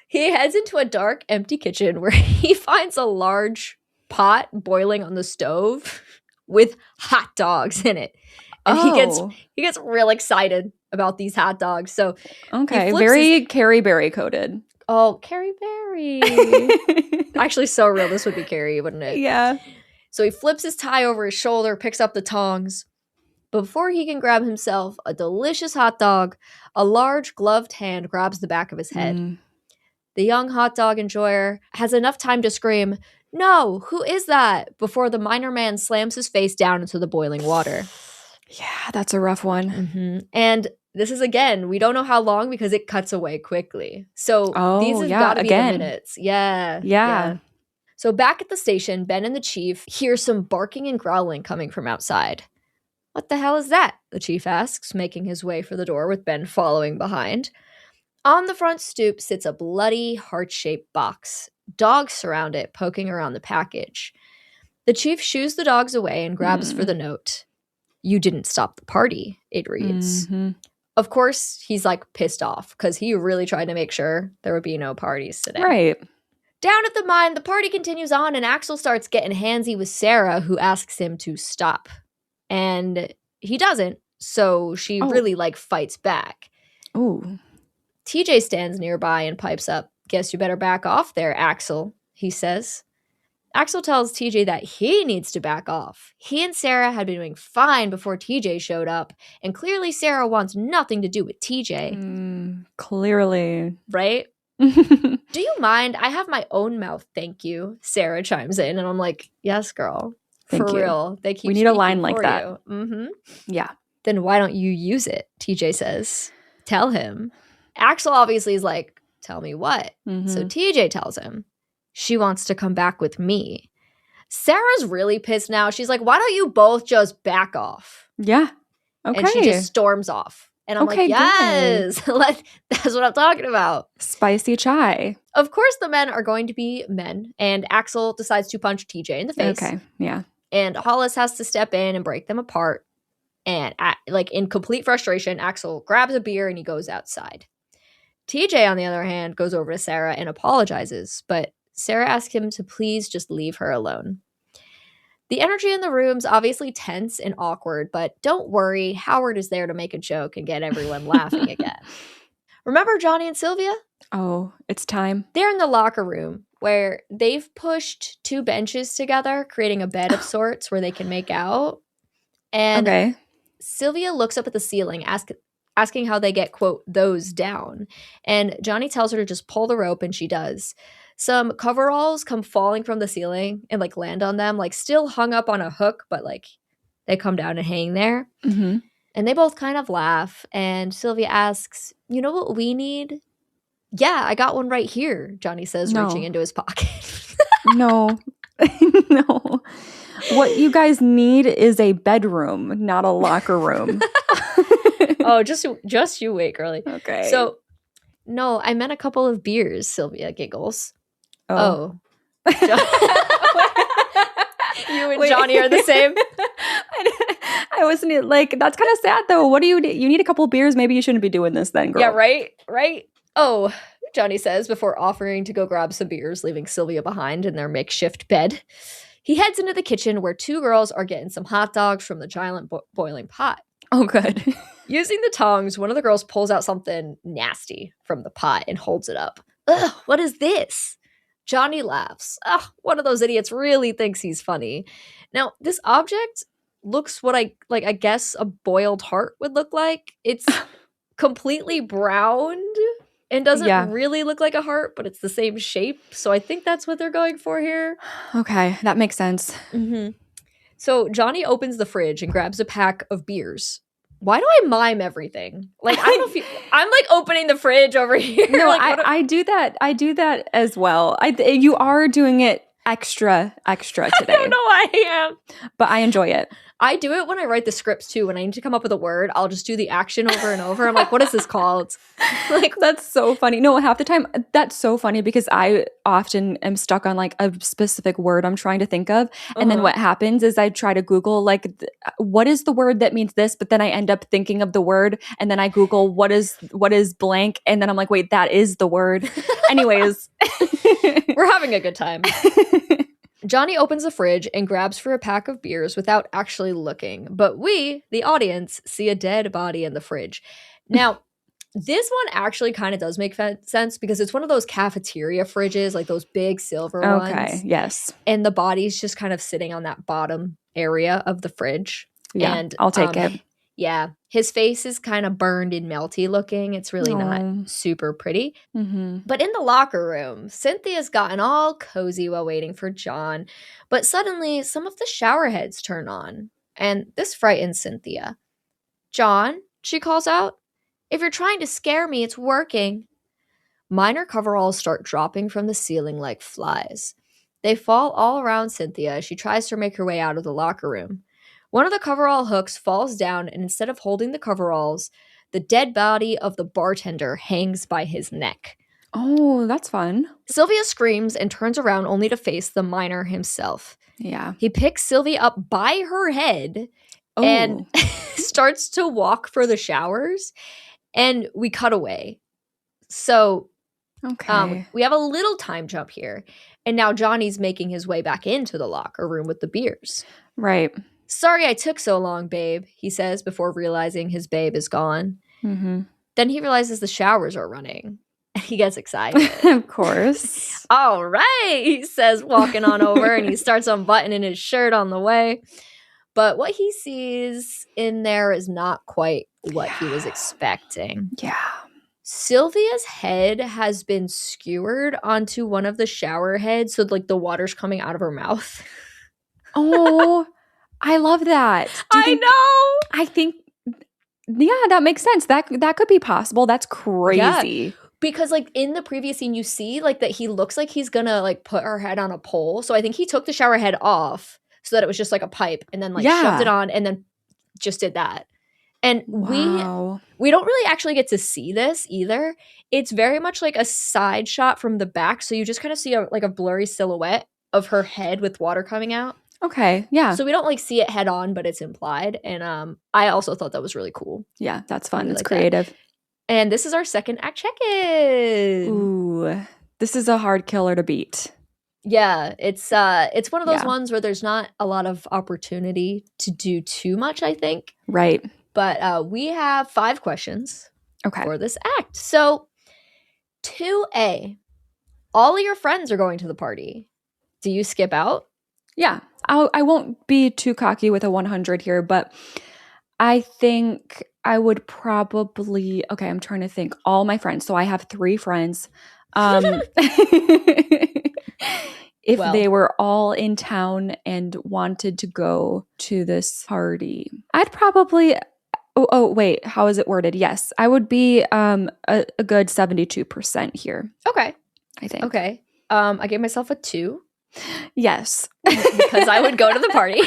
He heads into a dark, empty kitchen where he finds a large pot boiling on the stove with hot dogs in it. And he gets real excited about these hot dogs. So very Carrie Berry coded. Oh, Carrie Berry. Actually, so real. This would be Carrie, wouldn't it? Yeah. So he flips his tie over his shoulder, picks up the tongs. Before he can grab himself a delicious hot dog, a large gloved hand grabs the back of his head. The young hot dog enjoyer has enough time to scream, "No, who is that?" before the miner man slams his face down into the boiling water. Yeah, that's a rough one. And this is, again, we don't know how long because it cuts away quickly. So these have got to be the minutes. Yeah. So back at the station, Ben and the chief hear some barking and growling coming from outside. What the hell is that? The chief asks, making his way for the door with Ben following behind. On the front stoop sits a bloody, heart-shaped box. Dogs surround it, poking around the package. The chief shoos the dogs away and grabs for the note. You didn't stop the party, it reads. Mm-hmm. Of course, he's like pissed off because he really tried to make sure there would be no parties today. Right. Down at the mine, the party continues on and Axel starts getting handsy with Sarah, who asks him to stop. And he doesn't, so she really like fights back. Ooh. TJ stands nearby and pipes up, "Guess you better back off there, Axel," he says. Axel tells TJ that he needs to back off. He and Sarah had been doing fine before TJ showed up, and clearly Sarah wants nothing to do with TJ. Clearly. Right? Do you mind? I have my own mouth, thank you. Sarah chimes in, and I'm like, yes, girl. Thank you. Real. They keep we need a line like that. Mm-hmm. Yeah. Then why don't you use it? TJ says. Tell him. Axel obviously is like, tell me what? Mm-hmm. So TJ tells him, she wants to come back with me. Sarah's really pissed now. She's like, why don't you both just back off? Yeah. Okay. And she just storms off. And I'm like, yes, that's what I'm talking about. Spicy chai. Of course, the men are going to be men, and Axel decides to punch TJ in the face. Okay, yeah. And Hollis has to step in and break them apart. And like in complete frustration, Axel grabs a beer and he goes outside. TJ, on the other hand, goes over to Sarah and apologizes, but Sarah asks him to please just leave her alone. The energy in the room's obviously tense and awkward, but don't worry, Howard is there to make a joke and get everyone laughing again. Remember Johnny and Sylvia? Oh, it's time. They're in the locker room where they've pushed two benches together, creating a bed of sorts where they can make out. And Sylvia looks up at the ceiling, asking how they get, quote, those down. And Johnny tells her to just pull the rope, and she does. Some coveralls come falling from the ceiling and like land on them, like still hung up on a hook, but like they come down and hang there. Mm-hmm. And they both kind of laugh. And Sylvia asks, you know what we need? Yeah, I got one right here, Johnny says, reaching into his pocket. No. No. What you guys need is a bedroom, not a locker room. Oh, just you wait, girly. Okay. So, no, I meant a couple of beers, Sylvia giggles. Oh. You and Johnny are the same? I wasn't like, that's kind of sad though. What do you need? You need a couple of beers. Maybe you shouldn't be doing this then, girl. Yeah, right? Oh, Johnny says before offering to go grab some beers, leaving Sylvia behind in their makeshift bed. He heads into the kitchen where two girls are getting some hot dogs from the giant boiling pot. Oh, good. Using the tongs, one of the girls pulls out something nasty from the pot and holds it up. Ugh, what is this? Johnny laughs. Ugh, one of those idiots really thinks he's funny. Now, this object looks what I guess a boiled heart would look like. It's completely browned and doesn't really look like a heart, but it's the same shape. So I think that's what they're going for here. Okay, that makes sense. Mm-hmm. So Johnny opens the fridge and grabs a pack of beers. Why do I mime everything? Like, I don't know if I'm like opening the fridge over here. No, like, I do that. I do that as well. You are doing it extra today. I don't know why I am. But I enjoy it. I do it when I write the scripts too. When I need to come up with a word, I'll just do the action over and over. I'm like, what is this called? Like, that's so funny. No, half the time, that's so funny because I often am stuck on like a specific word I'm trying to think of. And then what happens is I try to Google like, what is the word that means this? But then I end up thinking of the word. And then I Google what is blank. And then I'm like, wait, that is the word. Anyways. We're having a good time. Johnny opens the fridge and grabs for a pack of beers without actually looking. But we, the audience, see a dead body in the fridge. Now, this one actually kind of does make sense because it's one of those cafeteria fridges, like those big silver ones. Okay, yes. And the body's just kind of sitting on that bottom area of the fridge. Yeah, and I'll take it. Yeah, his face is kind of burned and melty looking. It's really not super pretty. Mm-hmm. But in the locker room, Cynthia's gotten all cozy while waiting for John. But suddenly, some of the shower heads turn on. And this frightens Cynthia. "John," she calls out, "if you're trying to scare me, it's working." Minor coveralls start dropping from the ceiling like flies. They fall all around Cynthia as she tries to make her way out of the locker room. One of the coverall hooks falls down, and instead of holding the coveralls, the dead body of the bartender hangs by his neck. Oh, that's fun. Sylvia screams and turns around only to face the miner himself. Yeah. He picks Sylvia up by her head and starts to walk for the showers, and we cut away. So we have a little time jump here, and now Johnny's making his way back into the locker room with the beers. Right. Sorry I took so long, babe, he says before realizing his babe is gone. Mm-hmm. Then he realizes the showers are running. He gets excited. Of course. All right, he says, walking on over, and he starts unbuttoning his shirt on the way. But what he sees in there is not quite what he was expecting. Yeah. Sylvia's head has been skewered onto one of the shower heads, so like the water's coming out of her mouth. Oh, I love that. I think, yeah, that makes sense. That could be possible. That's crazy. Yeah. Because like in the previous scene, you see like that he looks like he's gonna like put her head on a pole. So I think he took the shower head off so that it was just like a pipe, and then like shoved it on, and then just did that. And we don't really actually get to see this either. It's very much like a side shot from the back, so you just kind of see a blurry silhouette of her head with water coming out. Okay, yeah. So we don't like see it head on, but it's implied. And I also thought that was really cool. Yeah, that's fun. It's like creative. That. And this is our second act check-in. Ooh, this is a hard killer to beat. Yeah, it's one of those ones where there's not a lot of opportunity to do too much, I think. Right. But we have 5 questions for this act. So 2A, all of your friends are going to the party. Do you skip out? Yeah, I won't be too cocky with a 100 here, but I think I would probably, I'm trying to think, all my friends. So I have 3 friends. If they were all in town and wanted to go to this party, I'd probably, wait, how is it worded? Yes, I would be a good 72% here. Okay. I think. Okay. I gave myself a 2. Yes. Because I would go to the party.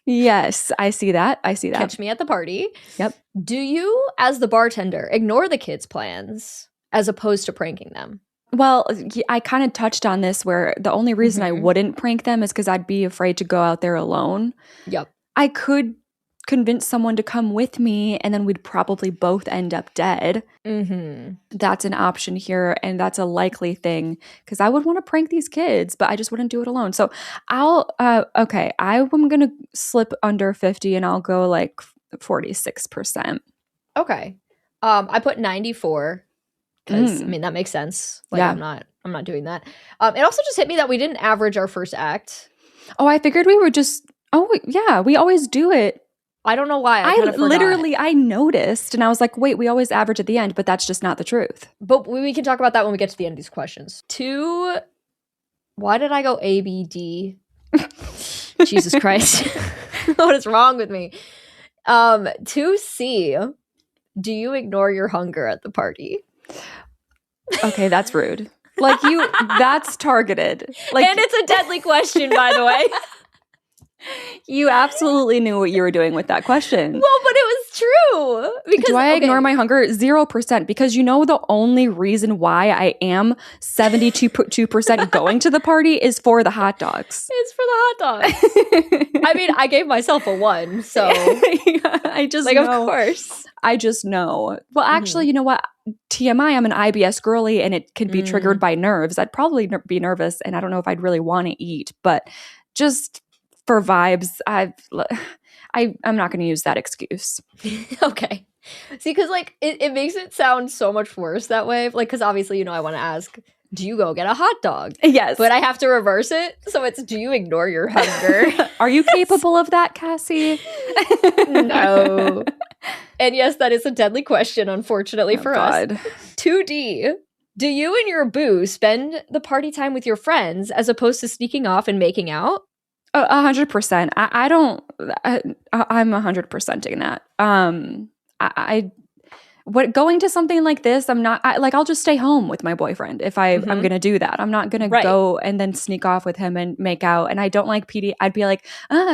Yes, I see that. Catch me at the party. Yep. Do you, as the bartender, ignore the kids' plans as opposed to pranking them? Well, I kind of touched on this where the only reason I wouldn't prank them is because I'd be afraid to go out there alone. Yep. I could convince someone to come with me, and then we'd probably both end up dead. Mm-hmm. That's an option here, and that's a likely thing because I would want to prank these kids, but I just wouldn't do it alone. So I'm going to slip under 50, and I'll go like 46%. Okay. I put 94 because, I mean, that makes sense. Like, yeah. I'm not doing that. It also just hit me that we didn't average our first act. Oh, I figured we were just, we always do it. I don't know why. I noticed and I was like, wait, we always average at the end, but that's just not the truth. But we can talk about that when we get to the end of these questions. 2, why did I go A, B, D? Jesus Christ. What is wrong with me? 2C, do you ignore your hunger at the party? Okay, that's rude. Like that's targeted. Like, and it's a deadly question, by the way. You absolutely knew what you were doing with that question. Well, but it was true. Because, do I ignore my hunger? 0%. Because you know the only reason why I am 72% going to the party is for the hot dogs. It's for the hot dogs. I mean, I gave myself a 1, so. I just like, know. Of course. I just know. Well, actually, you know what? TMI, I'm an IBS girly, and it can be triggered by nerves. I'd probably be nervous, and I don't know if I'd really want to eat, but just for vibes, I'm not going to use that excuse. Okay. See, because like it makes it sound so much worse that way. Like, because obviously, I want to ask, do you go get a hot dog? Yes. But I have to reverse it. So it's, do you ignore your hunger? Are you capable of that, Cassie? No. And yes, that is a deadly question, unfortunately for us. 2D. Do you and your boo spend the party time with your friends as opposed to sneaking off and making out? 100%. I'm 100%ing that. going to something like this, I'll just stay home with my boyfriend if I'm going to do that. I'm not going to go and then sneak off with him and make out. And I don't like PD. I'd be like,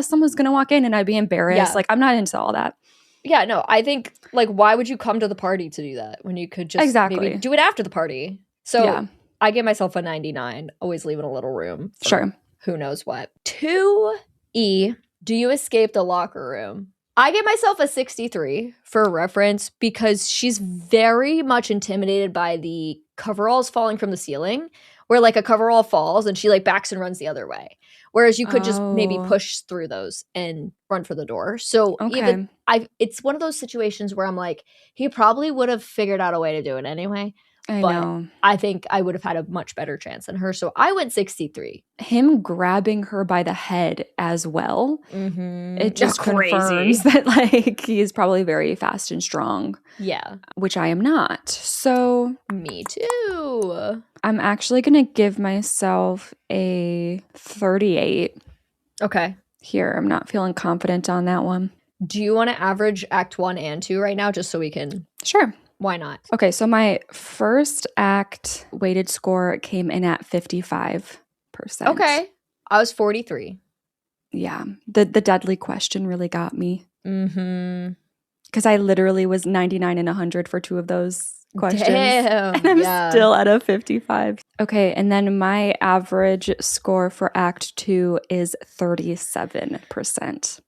someone's going to walk in and I'd be embarrassed. Like, I'm not into all that. Yeah, no, I think, like, why would you come to the party to do that when you could just maybe do it after the party? So I give myself a 99, always leaving a little room for who knows what. 2E, do you escape the locker room? I gave myself a 63 for reference because she's very much intimidated by the coveralls falling from the ceiling, where like a coverall falls and she like backs and runs the other way. Whereas you could just maybe push through those and run for the door. So even it's one of those situations where I'm like, he probably would have figured out a way to do it anyway. I know. I think I would have had a much better chance than her. So I went 63. Him grabbing her by the head as well. It just confirms that like he's probably very fast and strong. Yeah. Which I am not. So me too. I'm actually going to give myself a 38. Okay. Here, I'm not feeling confident on that one. Do you want to average Act 1 and 2 right now just so we can? Sure. Why not? Okay, so my first act weighted score came in at 55%. Okay. I was 43. Yeah. The deadly question really got me. Because I literally was 99 and 100 for 2 of those questions. Damn. And I'm still at a 55. Okay, and then my average score for Act 2 is 37%.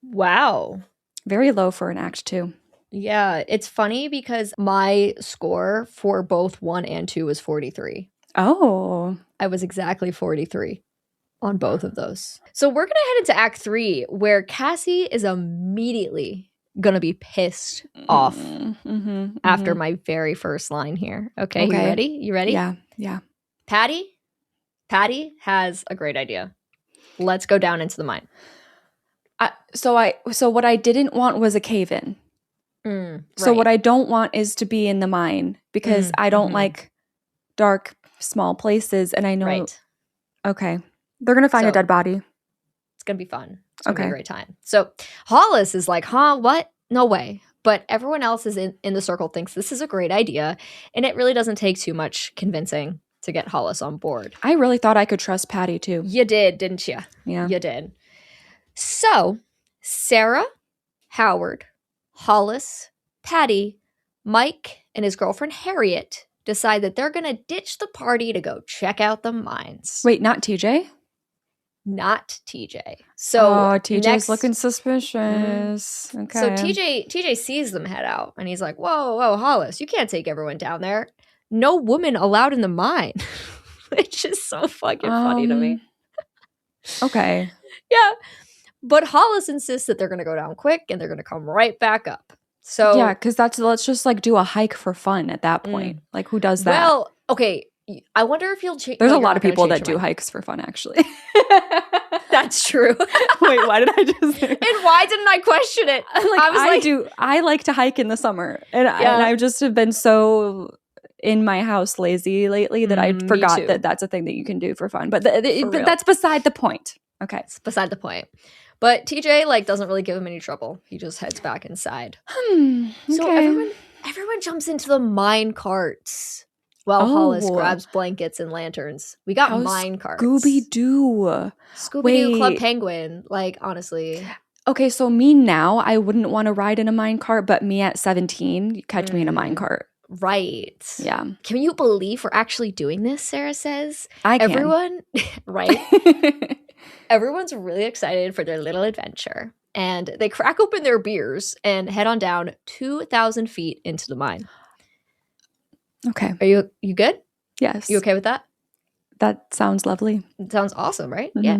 Wow. Very low for an Act 2. Yeah, it's funny because my score for both 1 and 2 was 43. Oh. I was exactly 43 on both of those. So we're going to head into Act 3 where Cassie is immediately going to be pissed off after my very first line here. Okay, you ready? You ready? Yeah. Patty has a great idea. Let's go down into the mine. So what I didn't want was a cave-in. So what I don't want is to be in the mine because I don't like dark, small places. And I know, okay, they're going to find a dead body. It's going to be fun. It's going to be a great time. So Hollis is like, what? No way. But everyone else is in the circle thinks this is a great idea. And it really doesn't take too much convincing to get Hollis on board. I really thought I could trust Patty too. You did, didn't you? Yeah. You did. So Sarah, Howard, Hollis, Patty, Mike, and his girlfriend Harriet decide that they're going to ditch the party to go check out the mines. Wait, not TJ? Not TJ. So TJ's looking suspicious. Okay. So TJ sees them head out, and he's like, whoa, Hollis, you can't take everyone down there. No woman allowed in the mine. It's just so fucking funny to me. Okay. Yeah. But Hollis insists that they're going to go down quick and they're going to come right back up. So yeah, because let's just like do a hike for fun at that point. Like who does that? Well, okay. I wonder if you'll change. There's a lot of people that do hikes for fun, actually. That's true. Wait, why did I just say? And why didn't I question it? I like to hike in the summer, and I just have been so in my house lazy lately that I forgot that that's a thing that you can do for fun. But that's beside the point. Okay, it's beside the point. But TJ like doesn't really give him any trouble. He just heads back inside. Okay. So everyone jumps into the mine carts. While Hollis grabs blankets and lanterns. We got mine carts. Scooby-Doo. Scooby-Doo Club Penguin. Like, honestly. Okay, so me now, I wouldn't want to ride in a mine cart, but me at 17, you catch me in a mine cart. Right. Yeah. Can you believe we're actually doing this, Sarah says? I can. Everyone, right? Everyone's really excited for their little adventure. And they crack open their beers and head on down 2,000 feet into the mine. Okay. Are you good? Yes. You okay with that? That sounds lovely. It sounds awesome, right? Mm-hmm. Yeah.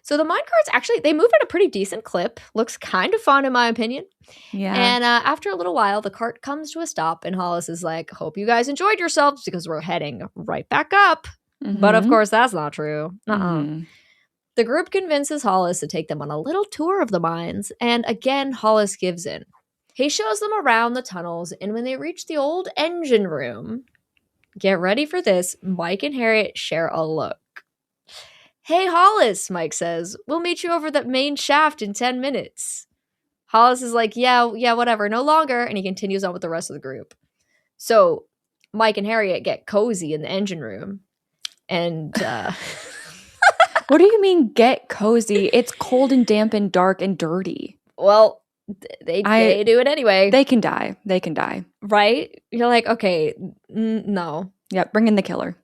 So the mine carts actually, they move at a pretty decent clip. Looks kind of fun in my opinion. Yeah. And after a little while, the cart comes to a stop and Hollis is like, hope you guys enjoyed yourselves because we're heading right back up. Mm-hmm. But of course, that's not true. Mm-hmm. The group convinces Hollis to take them on a little tour of the mines. And again, Hollis gives in. He shows them around the tunnels, and when they reach the old engine room, get ready for this, Mike and Harriet share a look. Hey, Hollis, Mike says, we'll meet you over that main shaft in 10 minutes. Hollis is like, yeah, whatever, no longer. And he continues on with the rest of the group. So Mike and Harriet get cozy in the engine room. And what do you mean get cozy? It's cold and damp and dark and dirty. Well, they do it anyway. They can die. They can die. Right? You're like, okay, no. Yep, bring in the killer.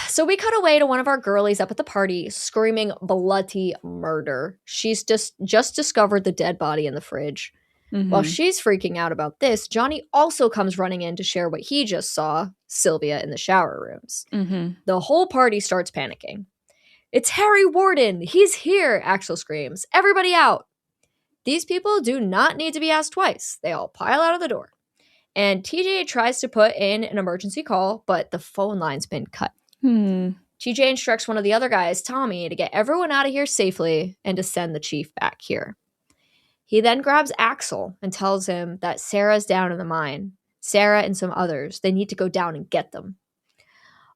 So we cut away to one of our girlies up at the party screaming bloody murder. She's just discovered the dead body in the fridge. Mm-hmm. While she's freaking out about this, Johnny also comes running in to share what he just saw, Sylvia in the shower rooms. Mm-hmm. The whole party starts panicking. It's Harry Warden! He's here! Axel screams. Everybody out! These people do not need to be asked twice. They all pile out of the door. And TJ tries to put in an emergency call, but the phone line's been cut. TJ instructs one of the other guys, Tommy, to get everyone out of here safely and to send the chief back here. He then grabs Axel and tells him that Sarah's down in the mine. Sarah and some others. They need to go down and get them.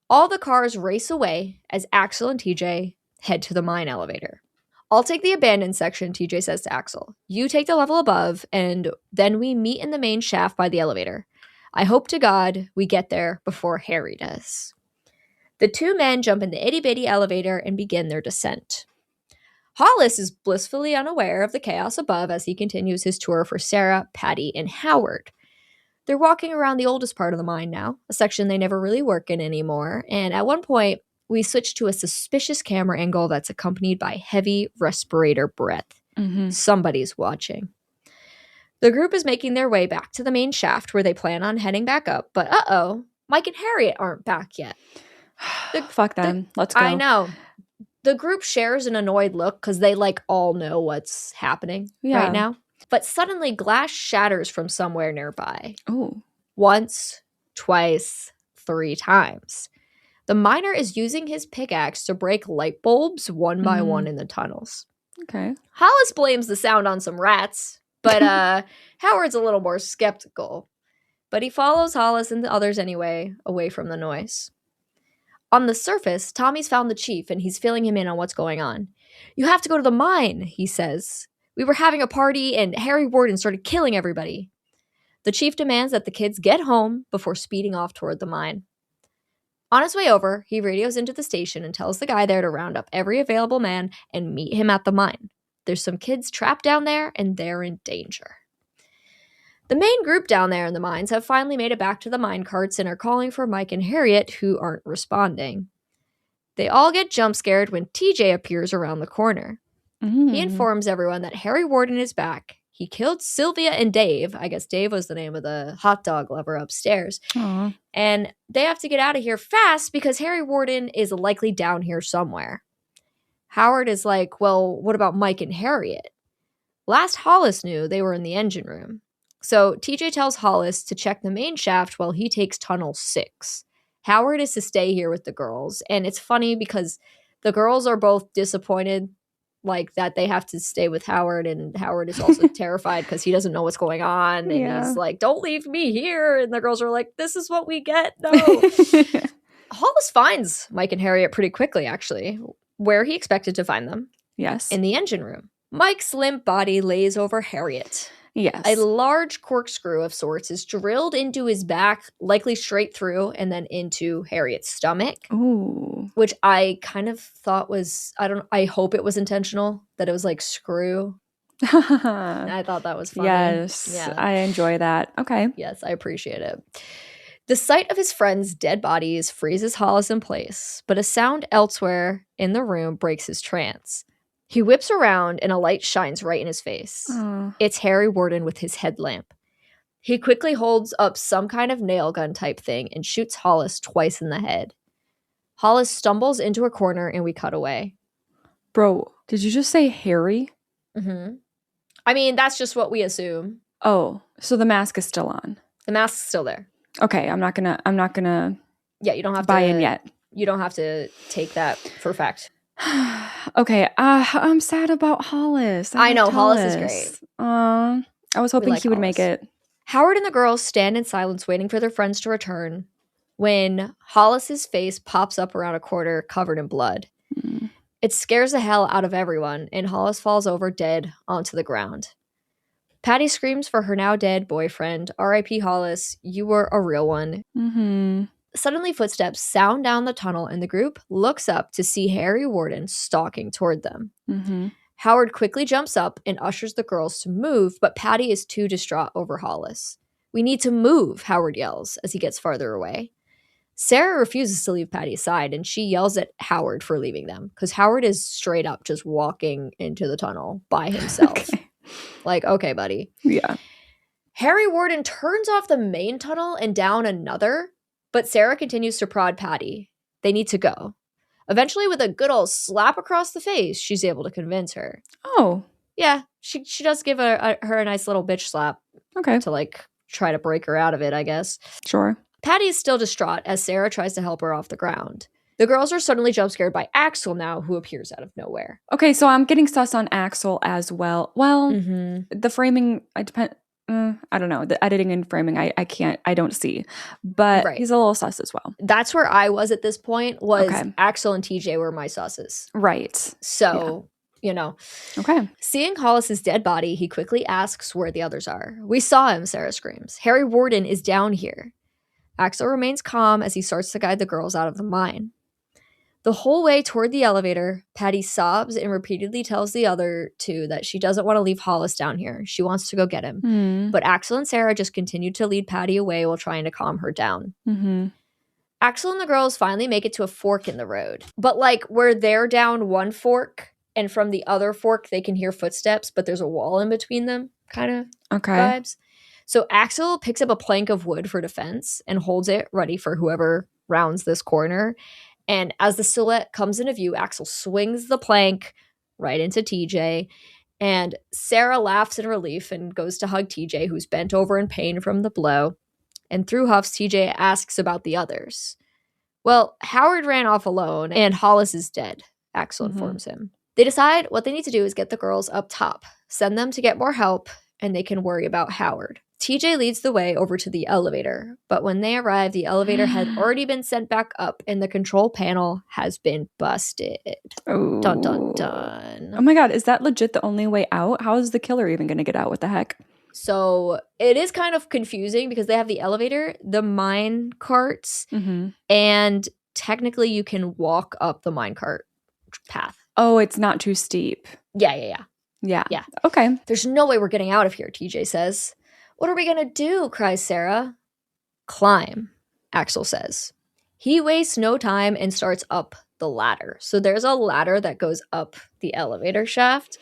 All the cars race away as Axel and TJ head to the mine elevator. I'll take the abandoned section, TJ says to Axel. You take the level above, and then we meet in the main shaft by the elevator. I hope to God we get there before Harry does. The two men jump in the itty-bitty elevator and begin their descent. Hollis is blissfully unaware of the chaos above as he continues his tour for Sarah, Patty, and Howard. They're walking around the oldest part of the mine now, a section they never really work in anymore, and at one point, we switch to a suspicious camera angle that's accompanied by heavy respirator breath. Mm-hmm. Somebody's watching. The group is making their way back to the main shaft where they plan on heading back up, but Mike and Harriet aren't back yet. Fuck them. Let's go. I know. The group shares an annoyed look because they all know what's happening right now. But suddenly glass shatters from somewhere nearby. Oh. Once, twice, 3 times. The miner is using his pickaxe to break light bulbs one by one in the tunnels. Okay. Hollis blames the sound on some rats, but Howard's a little more skeptical. But he follows Hollis and the others anyway, away from the noise. On the surface, Tommy's found the chief and he's filling him in on what's going on. You have to go to the mine, he says. We were having a party and Harry Warden started killing everybody. The chief demands that the kids get home before speeding off toward the mine. On his way over, he radios into the station and tells the guy there to round up every available man and meet him at the mine. There's some kids trapped down there and they're in danger. The main group down there in the mines have finally made it back to the mine carts and are calling for Mike and Harriet, who aren't responding. They all get jump scared when TJ appears around the corner. He informs everyone that Harry Warden is back. He killed Sylvia and Dave. I guess Dave was the name of the hot dog lover upstairs. Aww. And they have to get out of here fast because Harry Warden is likely down here somewhere. Howard is like, well, what about Mike and Harriet? Last Hollis knew they were in the engine room. So TJ tells Hollis to check the main shaft while he takes tunnel 6. Howard is to stay here with the girls. And it's funny because the girls are both disappointed that they have to stay with Howard, and Howard is also terrified because he doesn't know what's going on, and he's like, don't leave me here, and the girls are like, this is what we get. No. Hollis finds Mike and Harriet pretty quickly, actually, where he expected to find them. Yes. In the engine room. Mike's limp body lays over Harriet. Yes. A large corkscrew of sorts is drilled into his back, likely straight through, and then into Harriet's stomach. Ooh. Which I kind of thought was, I hope it was intentional, that it was screw. I thought that was funny. Yes. Yeah. I enjoy that. Okay. Yes, I appreciate it. The sight of his friend's dead bodies freezes Hollis in place, but a sound elsewhere in the room breaks his trance. He whips around and a light shines right in his face. It's Harry Warden with his headlamp. He quickly holds up some kind of nail gun type thing and shoots Hollis twice in the head. Hollis stumbles into a corner and we cut away. Bro, did you just say Harry? Mm-hmm. I mean, that's just what we assume. Oh, so the mask is still on. The mask's still there. Okay, I'm not gonna Yeah, you don't have buy to in yet. You don't have to take that for fact. Okay, I'm sad about Hollis. I know, Hollis is great. I was hoping he would make it. Howard and the girls stand in silence waiting for their friends to return when Hollis's face pops up around a corner covered in blood. It scares the hell out of everyone, and Hollis falls over dead onto the ground. Patty screams for her now dead boyfriend. R.I.P. Hollis, you were a real one. Mm-hmm. Suddenly, footsteps sound down the tunnel, and the group looks up to see Harry Warden stalking toward them. Mm-hmm. Howard quickly jumps up and ushers the girls to move, but Patty is too distraught over Hollis. We need to move, Howard yells as he gets farther away. Sarah refuses to leave Patty's side, and she yells at Howard for leaving them, because Howard is straight up just walking into the tunnel by himself. Okay. Like, okay, buddy. Yeah. Harry Warden turns off the main tunnel and down another, but Sarah continues to prod Patty. They need to go. Eventually, with a good old slap across the face, she's able to convince her. Oh. Yeah, she does give her a nice little bitch slap. Okay. To, like, try to break her out of it, I guess. Sure. Patty is still distraught as Sarah tries to help her off the ground. The girls are suddenly jump scared by Axel now, who appears out of nowhere. Okay, so I'm getting sus on Axel as well. Well, Mm-hmm. the framing, I don't know. The editing and framing, I don't see. But Right. he's a little sus as well. That's where I was at this point, was Okay. Axel and TJ were my susses. Right. So, you know. Okay. Seeing Hollis's dead body, he quickly asks where the others are. We saw him, Sarah screams. Harry Warden is down here. Axel remains calm as he starts to guide the girls out of the mine. The whole way toward the elevator, Patty sobs and repeatedly tells the other two that she doesn't want to leave Hollis down here. She wants to go get him. Mm. But Axel and Sarah just continue to lead Patty away while trying to calm her down. Mm-hmm. Axel and the girls finally make it to a fork in the road. But like where they're down one fork and from the other fork they can hear footsteps, but there's a wall in between them kind of Okay. vibes. So Axel picks up a plank of wood for defense and holds it ready for whoever rounds this corner. And as the silhouette comes into view, Axel swings the plank right into TJ. And Sarah laughs in relief and goes to hug TJ, who's bent over in pain from the blow. And through huffs, TJ asks about the others. Well, Howard ran off alone and Hollis is dead, Axel informs him. They decide what they need to do is get the girls up top, send them to get more help, and they can worry about Howard. TJ leads the way over to the elevator, but when they arrive, the elevator had already been sent back up and the control panel has been busted. Oh. Dun, dun, dun. Oh my god, is that legit the only way out? How is the killer even going to get out? What the heck? So it is kind of confusing because they have the elevator, the mine carts, and technically you can walk up the minecart path. Oh, it's not too steep. Yeah. Yeah. Okay. There's no way we're getting out of here, TJ says. What are we going to do? Cries Sarah. Climb, Axel says. He wastes no time and starts up the ladder. So there's a ladder that goes up the elevator shaft.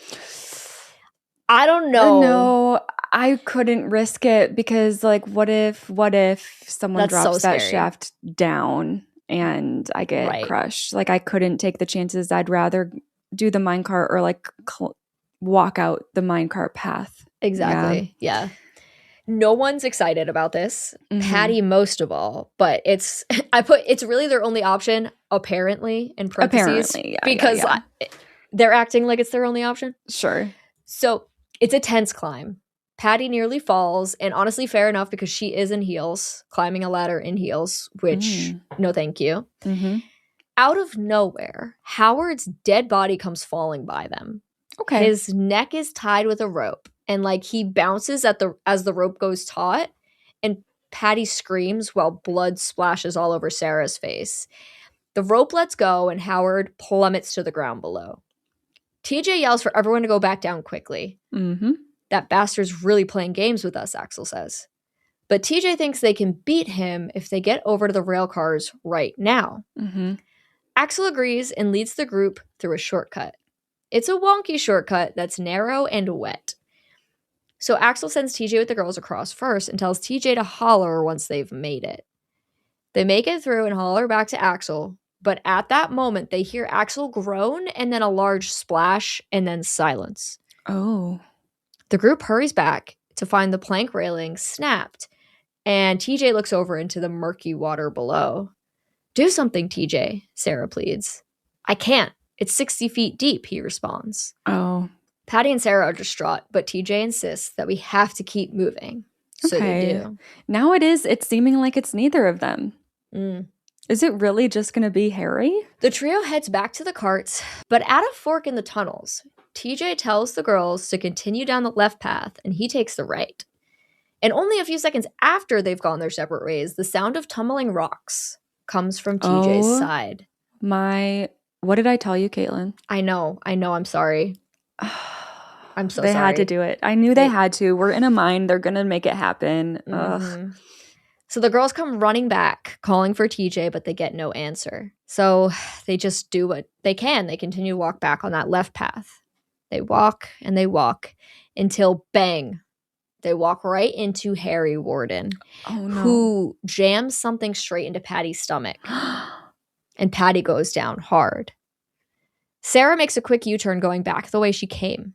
I don't know. No, I couldn't risk it because, like, what if someone That's drops so that scary. shaft down and I get crushed? Like, I couldn't take the chances. I'd rather do the minecart or like walk out the minecart path. Exactly. Yeah. No one's excited about this. Patty most of all, but it's really their only option, apparently, in parentheses. Apparently, yeah, because they're acting like it's their only option. Sure. So it's a tense climb. Patty nearly falls, and honestly, fair enough because she is in heels, climbing a ladder in heels, which, no thank you. Out of nowhere, Howard's dead body comes falling by them. Okay. His neck is tied with a rope, and like he bounces as the rope goes taut, and Patty screams while blood splashes all over Sarah's face. The rope lets go, and Howard plummets to the ground below. TJ yells for everyone to go back down quickly. That bastard's really playing games with us, Axel says. But TJ thinks they can beat him if they get over to the rail cars right now. Axel agrees and leads the group through a shortcut. It's a wonky shortcut that's narrow and wet. So Axel sends TJ with the girls across first and tells TJ to holler once they've made it. They make it through and holler back to Axel, but at that moment they hear Axel groan and then a large splash and then silence. Oh. The group hurries back to find the plank railing snapped, and TJ looks over into the murky water below. Do something, TJ, Sarah pleads. I can't. It's 60 feet deep, he responds. Oh. Patty and Sarah are distraught, but TJ insists that we have to keep moving. So they do. Now it's seeming like it's neither of them. Is it really just going to be Harry? The trio heads back to the carts, but at a fork in the tunnels, TJ tells the girls to continue down the left path, and he takes the right. And only a few seconds after they've gone their separate ways, the sound of tumbling rocks comes from TJ's side. What did I tell you, Caitlin? I know, I'm sorry. I'm so sorry. They had to do it. I knew they had to. We're in a mine. They're going to make it happen. Mm-hmm. So the girls come running back, calling for TJ, but they get no answer. So they just do what they can. They continue to walk back on that left path. They walk and they walk until bang, they walk right into Harry Warden, who jams something straight into Patty's stomach. And Patty goes down hard. Sarah makes a quick U-turn going back the way she came.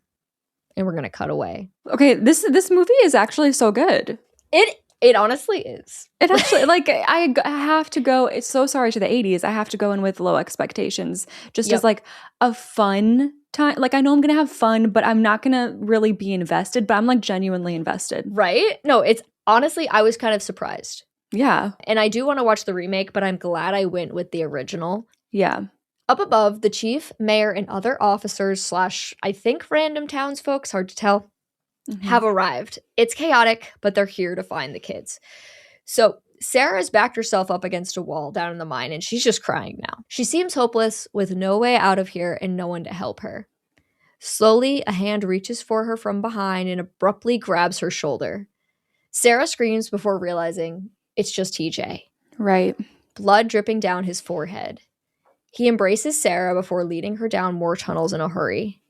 And we're going to cut away. Okay, this movie is actually so good. It honestly is. It actually, like, I have to go, it's so sorry to the 80s. I have to go in with low expectations. Just as, like, a fun time. Like, I know I'm going to have fun, but I'm not going to really be invested. But I'm, like, genuinely invested. Right? No, it's, honestly, I was kind of surprised. Yeah. And I do want to watch the remake, but I'm glad I went with the original. Yeah. Up above, the chief, mayor, and other officers / I think random townsfolk, hard to tell, have arrived. It's chaotic, but they're here to find the kids. So Sarah has backed herself up against a wall down in the mine, and she's just crying now. She seems hopeless, with no way out of here and no one to help her. Slowly, a hand reaches for her from behind and abruptly grabs her shoulder. Sarah screams before realizing it's just TJ. Right. Blood dripping down his forehead. He embraces Sarah before leading her down more tunnels in a hurry.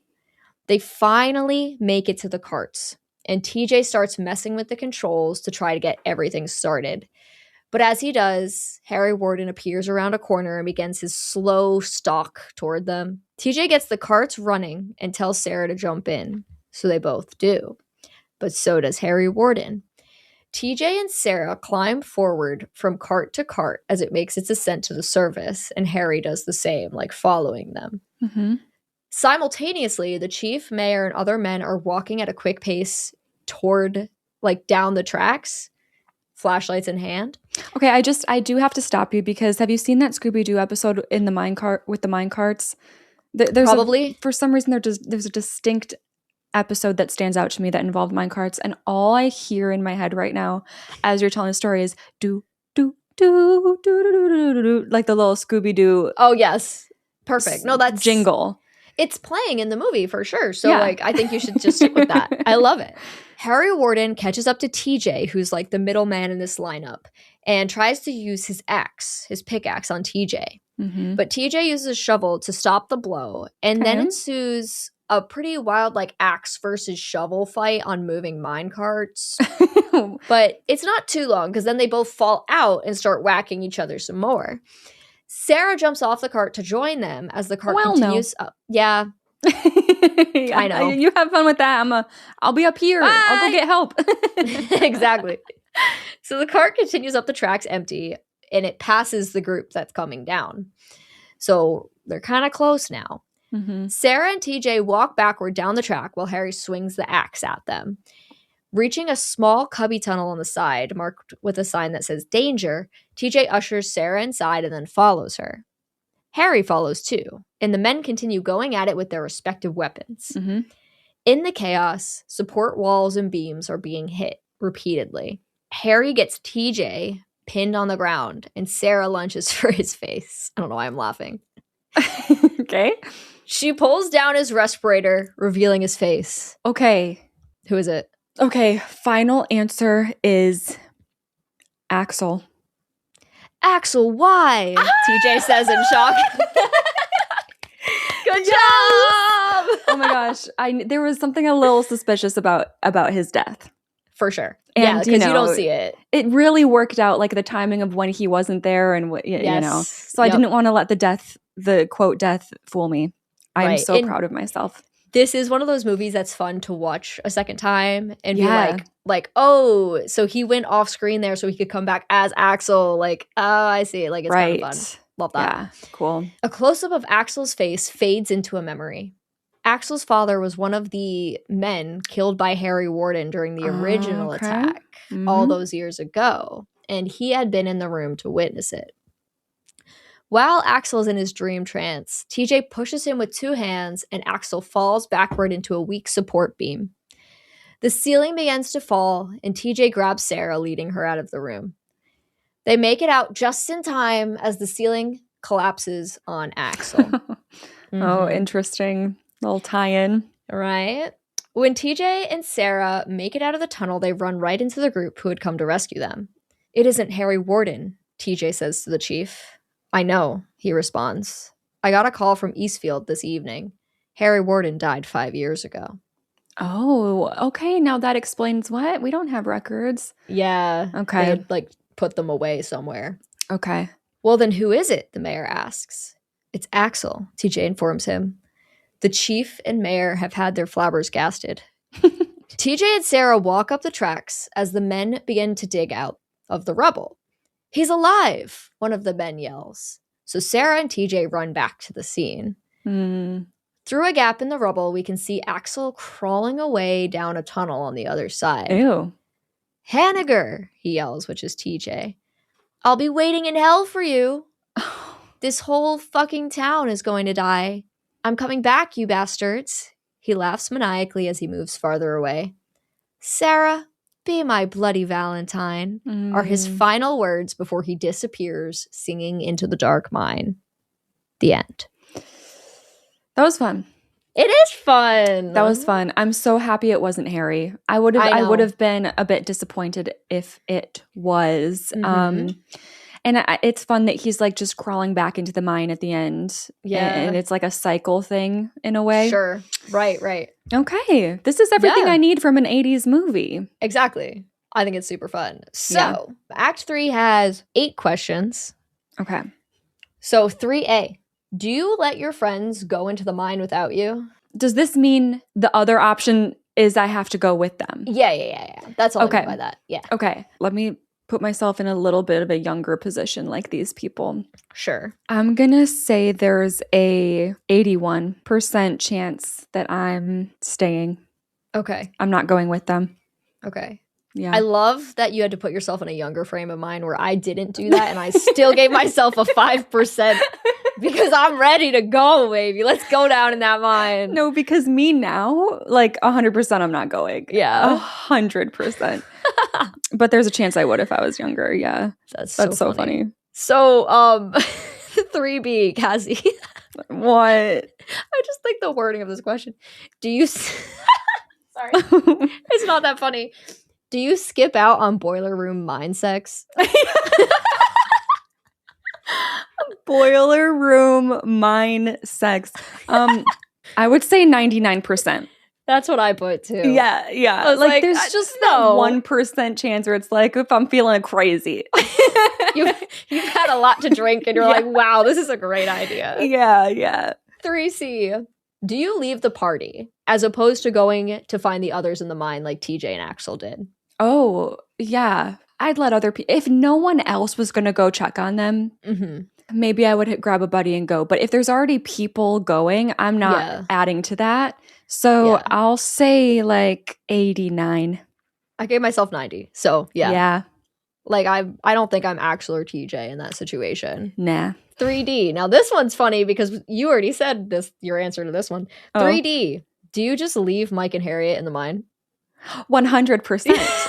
They finally make it to the carts, and TJ starts messing with the controls to try to get everything started. But as he does, Harry Warden appears around a corner and begins his slow stalk toward them. TJ gets the carts running and tells Sarah to jump in, so they both do. But so does Harry Warden. TJ and Sarah climb forward from cart to cart as it makes its ascent to the surface, and Harry does the same, like following them. Mm-hmm. Simultaneously, the chief, mayor, and other men are walking at a quick pace toward, like, down the tracks, flashlights in hand. Okay, I do have to stop you because have you seen that Scooby-Doo episode in the minecart with the minecarts? There's Probably. For some reason, there's a distinct episode that stands out to me that involved minecarts, and all I hear in my head right now as you're telling the story is do do do do do do do do, like the little Scooby-Doo. Oh yes, perfect. No, that's jingle. It's playing in the movie for sure. So like, I think you should just stick with that. I love it. Harry Warden catches up to TJ, who's like the middleman in this lineup, and tries to use his pickaxe on TJ. Mm-hmm. But TJ uses a shovel to stop the blow, and then ensues a pretty wild like axe versus shovel fight on moving mine carts. But it's not too long because then they both fall out and start whacking each other some more. Sarah jumps off the cart to join them as the cart continues up. Yeah. I know. You have fun with that. I'll be up here. Bye. I'll go get help. Exactly. So the cart continues up the tracks empty, and it passes the group that's coming down. So they're kind of close now. Mm-hmm. Sarah and TJ walk backward down the track while Harry swings the axe at them. Reaching a small cubby tunnel on the side, marked with a sign that says danger, TJ ushers Sarah inside and then follows her. Harry follows too, and the men continue going at it with their respective weapons. Mm-hmm. In the chaos, support walls and beams are being hit repeatedly. Harry gets TJ pinned on the ground, and Sarah lunges for his face. I don't know why I'm laughing. Okay. She pulls down his respirator, revealing his face. Okay. Who is it? Okay, final answer is Axel. Axel, why? TJ says in shock. Good job! Oh my gosh, there was something a little suspicious about his death. For sure. And, because you don't see it. It really worked out, like the timing of when he wasn't there and what, you know. So I didn't want to let the quote death fool me. I'm so proud of myself. This is one of those movies that's fun to watch a second time and be like, oh, so he went off screen there so he could come back as Axel. Like, oh, I see. Like, it's kind of fun. Love that. Yeah, cool. A close-up of Axel's face fades into a memory. Axel's father was one of the men killed by Harry Warden during the original attack all those years ago, and he had been in the room to witness it. While Axel is in his dream trance, TJ pushes him with 2 hands and Axel falls backward into a weak support beam. The ceiling begins to fall and TJ grabs Sarah, leading her out of the room. They make it out just in time as the ceiling collapses on Axel. Oh, interesting. Little tie-in. Right? When TJ and Sarah make it out of the tunnel, they run right into the group who had come to rescue them. It isn't Harry Warden, TJ says to the chief. I know, he responds. I got a call from Eastfield this evening. Harry Warden died 5 years ago. Oh, okay. Now that explains what? We don't have records. Yeah. Okay. They had, like, put them away somewhere. Okay. Well, then who is it? The mayor asks. It's Axel, TJ informs him. The chief and mayor have had their flabbers gasted. TJ and Sarah walk up the tracks as the men begin to dig out of the rubble. He's alive, one of the men yells. So Sarah and TJ run back to the scene. Through a gap in the rubble, we can see Axel crawling away down a tunnel on the other side. Ew. Hanniger, he yells, which is TJ. I'll be waiting in hell for you. This whole fucking town is going to die. I'm coming back, you bastards. He laughs maniacally as he moves farther away. Sarah, be my Bloody Valentine, are his final words before he disappears, singing into the dark mine. The end. That was fun. It is fun. That was fun. I'm so happy it wasn't Harry. I would have been a bit disappointed if it was. And it's fun that he's like just crawling back into the mine at the end. Yeah. And it's like a cycle thing in a way. Sure. Right. Okay. This is everything I need from an 80s movie. Exactly. I think it's super fun. So Act 3 has 8 questions. Okay. So 3A. Do you let your friends go into the mine without you? Does this mean the other option is I have to go with them? Yeah. That's all I mean by that. Yeah. Okay. Let me put myself in a little bit of a younger position like these people. Sure. I'm going to say there's a 81% chance that I'm staying. Okay. I'm not going with them. Okay. Yeah. I love that you had to put yourself in a younger frame of mind where I didn't do that and I still gave myself a 5% because I'm ready to go, baby. Let's go down in that mine. No, because me now, like 100% I'm not going. Yeah. 100%. But there's a chance I would if I was younger. Yeah. That's so funny. So, 3B, Cassie. What? I just think the wording of this question. Do you... Sorry. It's not that funny. Do you skip out on boiler room mine sex? Boiler room mine sex. I would say 99%. That's what I put too. Yeah. I was like there's just that 1% chance where it's like if I'm feeling crazy. You've had a lot to drink and you're like, wow, this is a great idea. Yeah. 3C. Do you leave the party as opposed to going to find the others in the mine like TJ and Axel did? Oh, yeah. I'd let other people, if no one else was going to go check on them, maybe I would grab a buddy and go. But if there's already people going, I'm not adding to that. So I'll say like 89. I gave myself 90. So yeah. Like I don't think I'm Axel or TJ in that situation. Nah. 3D. Now this one's funny because you already said this. Your answer to this one. 3D. Do you just leave Mike and Harriet in the mine? 100%.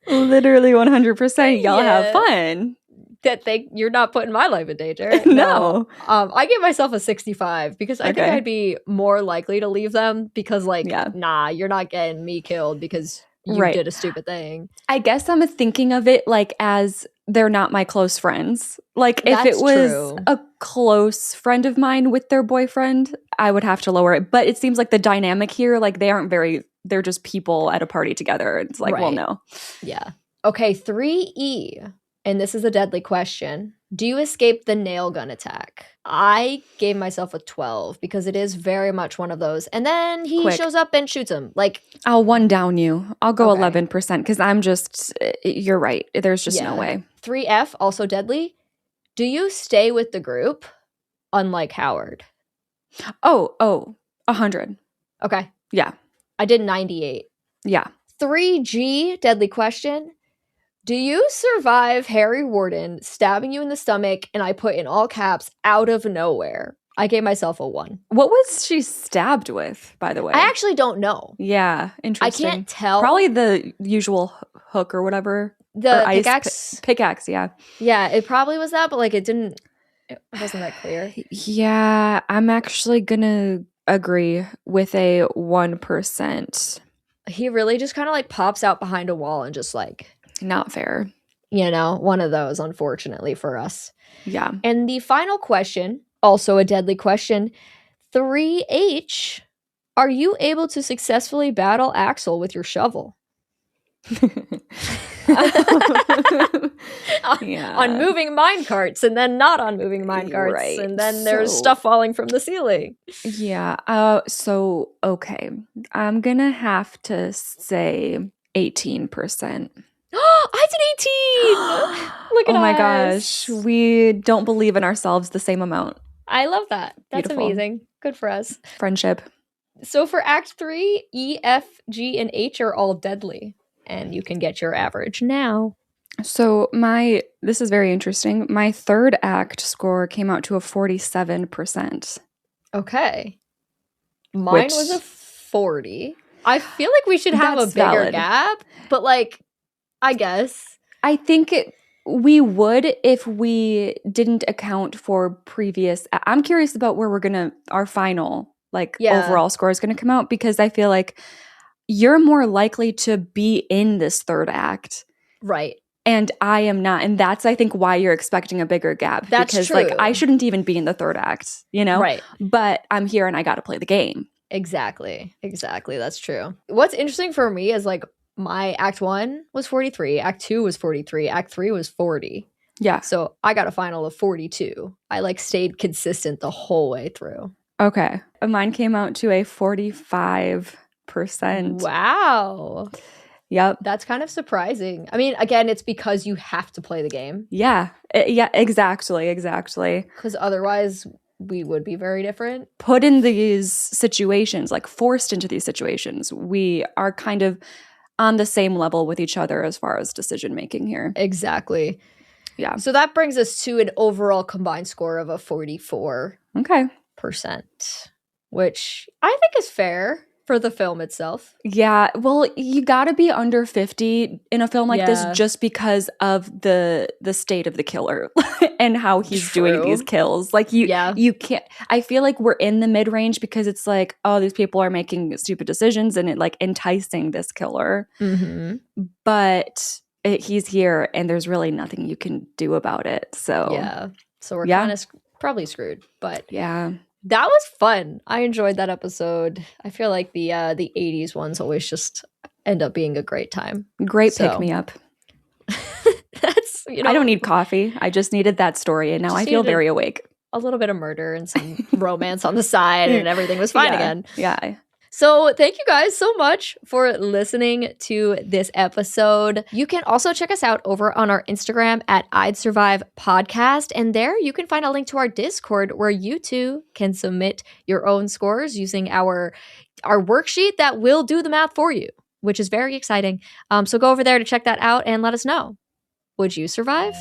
Literally 100%. Y'all have fun. You're not putting my life in danger. No. I gave myself a 65 because I think I'd be more likely to leave them because nah, you're not getting me killed because you did a stupid thing. I guess I'm thinking of it like as they're not my close friends. Like if it was a close friend of mine with their boyfriend, I would have to lower it. But it seems like the dynamic here, like they're just people at a party together. It's like, well, no. Yeah. Okay, 3E. And this is a deadly question. Do you escape the nail gun attack? I gave myself a 12 because it is very much one of those. And then he shows up and shoots him. Like, I'll one down you. I'll go 11% because I'm just, you're right. There's just no way. 3F, also deadly. Do you stay with the group? Unlike Howard. 100. Okay. Yeah. I did 98. Yeah. 3G, deadly question. Do you survive Harry Warden stabbing you in the stomach, and I put in all caps, out of nowhere? I gave myself a 1. What was she stabbed with, by the way? I actually don't know. Yeah, interesting. I can't tell. Probably the usual hook or whatever. The or pickaxe. Pickaxe, yeah. Yeah, it probably was that, but like it wasn't that clear. Yeah, I'm actually gonna agree with a 1%. He really just kind of like pops out behind a wall and just like, not fair. One of those, unfortunately for us. Yeah. And the final question, also a deadly question, 3H, are you able to successfully battle Axel with your shovel? On moving mine carts, and then not on moving mine carts, right. And then there's stuff falling from the ceiling. Yeah. So okay, I'm gonna have to say 18%. I did 18. Look at us. Oh my gosh, we don't believe in ourselves the same amount. I love that. That's Beautiful. Amazing. Good for us. Friendship. So for Act 3, E, F, G, and H are all deadly. And you can get your average now. So this is very interesting. My third act score came out to a 47%. Okay. Mine was a 40. I feel like we should have a bigger gap, but like, I guess. I think we would if we didn't account for previous. I'm curious about where our final overall score is going to come out, because I feel like you're more likely to be in this third act. Right. And I am not. And that's, I think, why you're expecting a bigger gap. That's because, true. I shouldn't even be in the third act, Right. But I'm here and I got to play the game. Exactly. That's true. What's interesting for me is, my Act 1 was 43, Act 2 was 43, Act 3 was 40. Yeah. So I got a final of 42. I, stayed consistent the whole way through. Okay. Mine came out to a 45%. Wow. Yep. That's kind of surprising. I mean, again, it's because you have to play the game. Yeah. Yeah, exactly. Because otherwise, we would be very different. Put in these situations, forced into these situations, we are kind of on the same level with each other as far as decision making here. Exactly. Yeah. So that brings us to an overall combined score of a 44%. Okay. Which I think is fair for the film itself. Yeah, well, you got to be under 50 in a film like this just because of the state of the killer and how he's doing these kills. You can't. I feel like we're in the mid-range because it's these people are making stupid decisions and it enticing this killer. Mm-hmm. But he's here and there's really nothing you can do about it. So we're kind of probably screwed. But yeah. That was fun. I enjoyed that episode. I feel like the 80s ones always just end up being a great time. Great pick-me-up. That's, I don't need coffee. I just needed that story, and now I feel very awake. A little bit of murder and some romance on the side, and everything was fine again. Yeah. So thank you guys so much for listening to this episode. You can also check us out over on our Instagram at I'd Survive Podcast. And there you can find a link to our Discord where you too can submit your own scores using our worksheet that will do the math for you, which is very exciting. So go over there to check that out and let us know. Would you survive?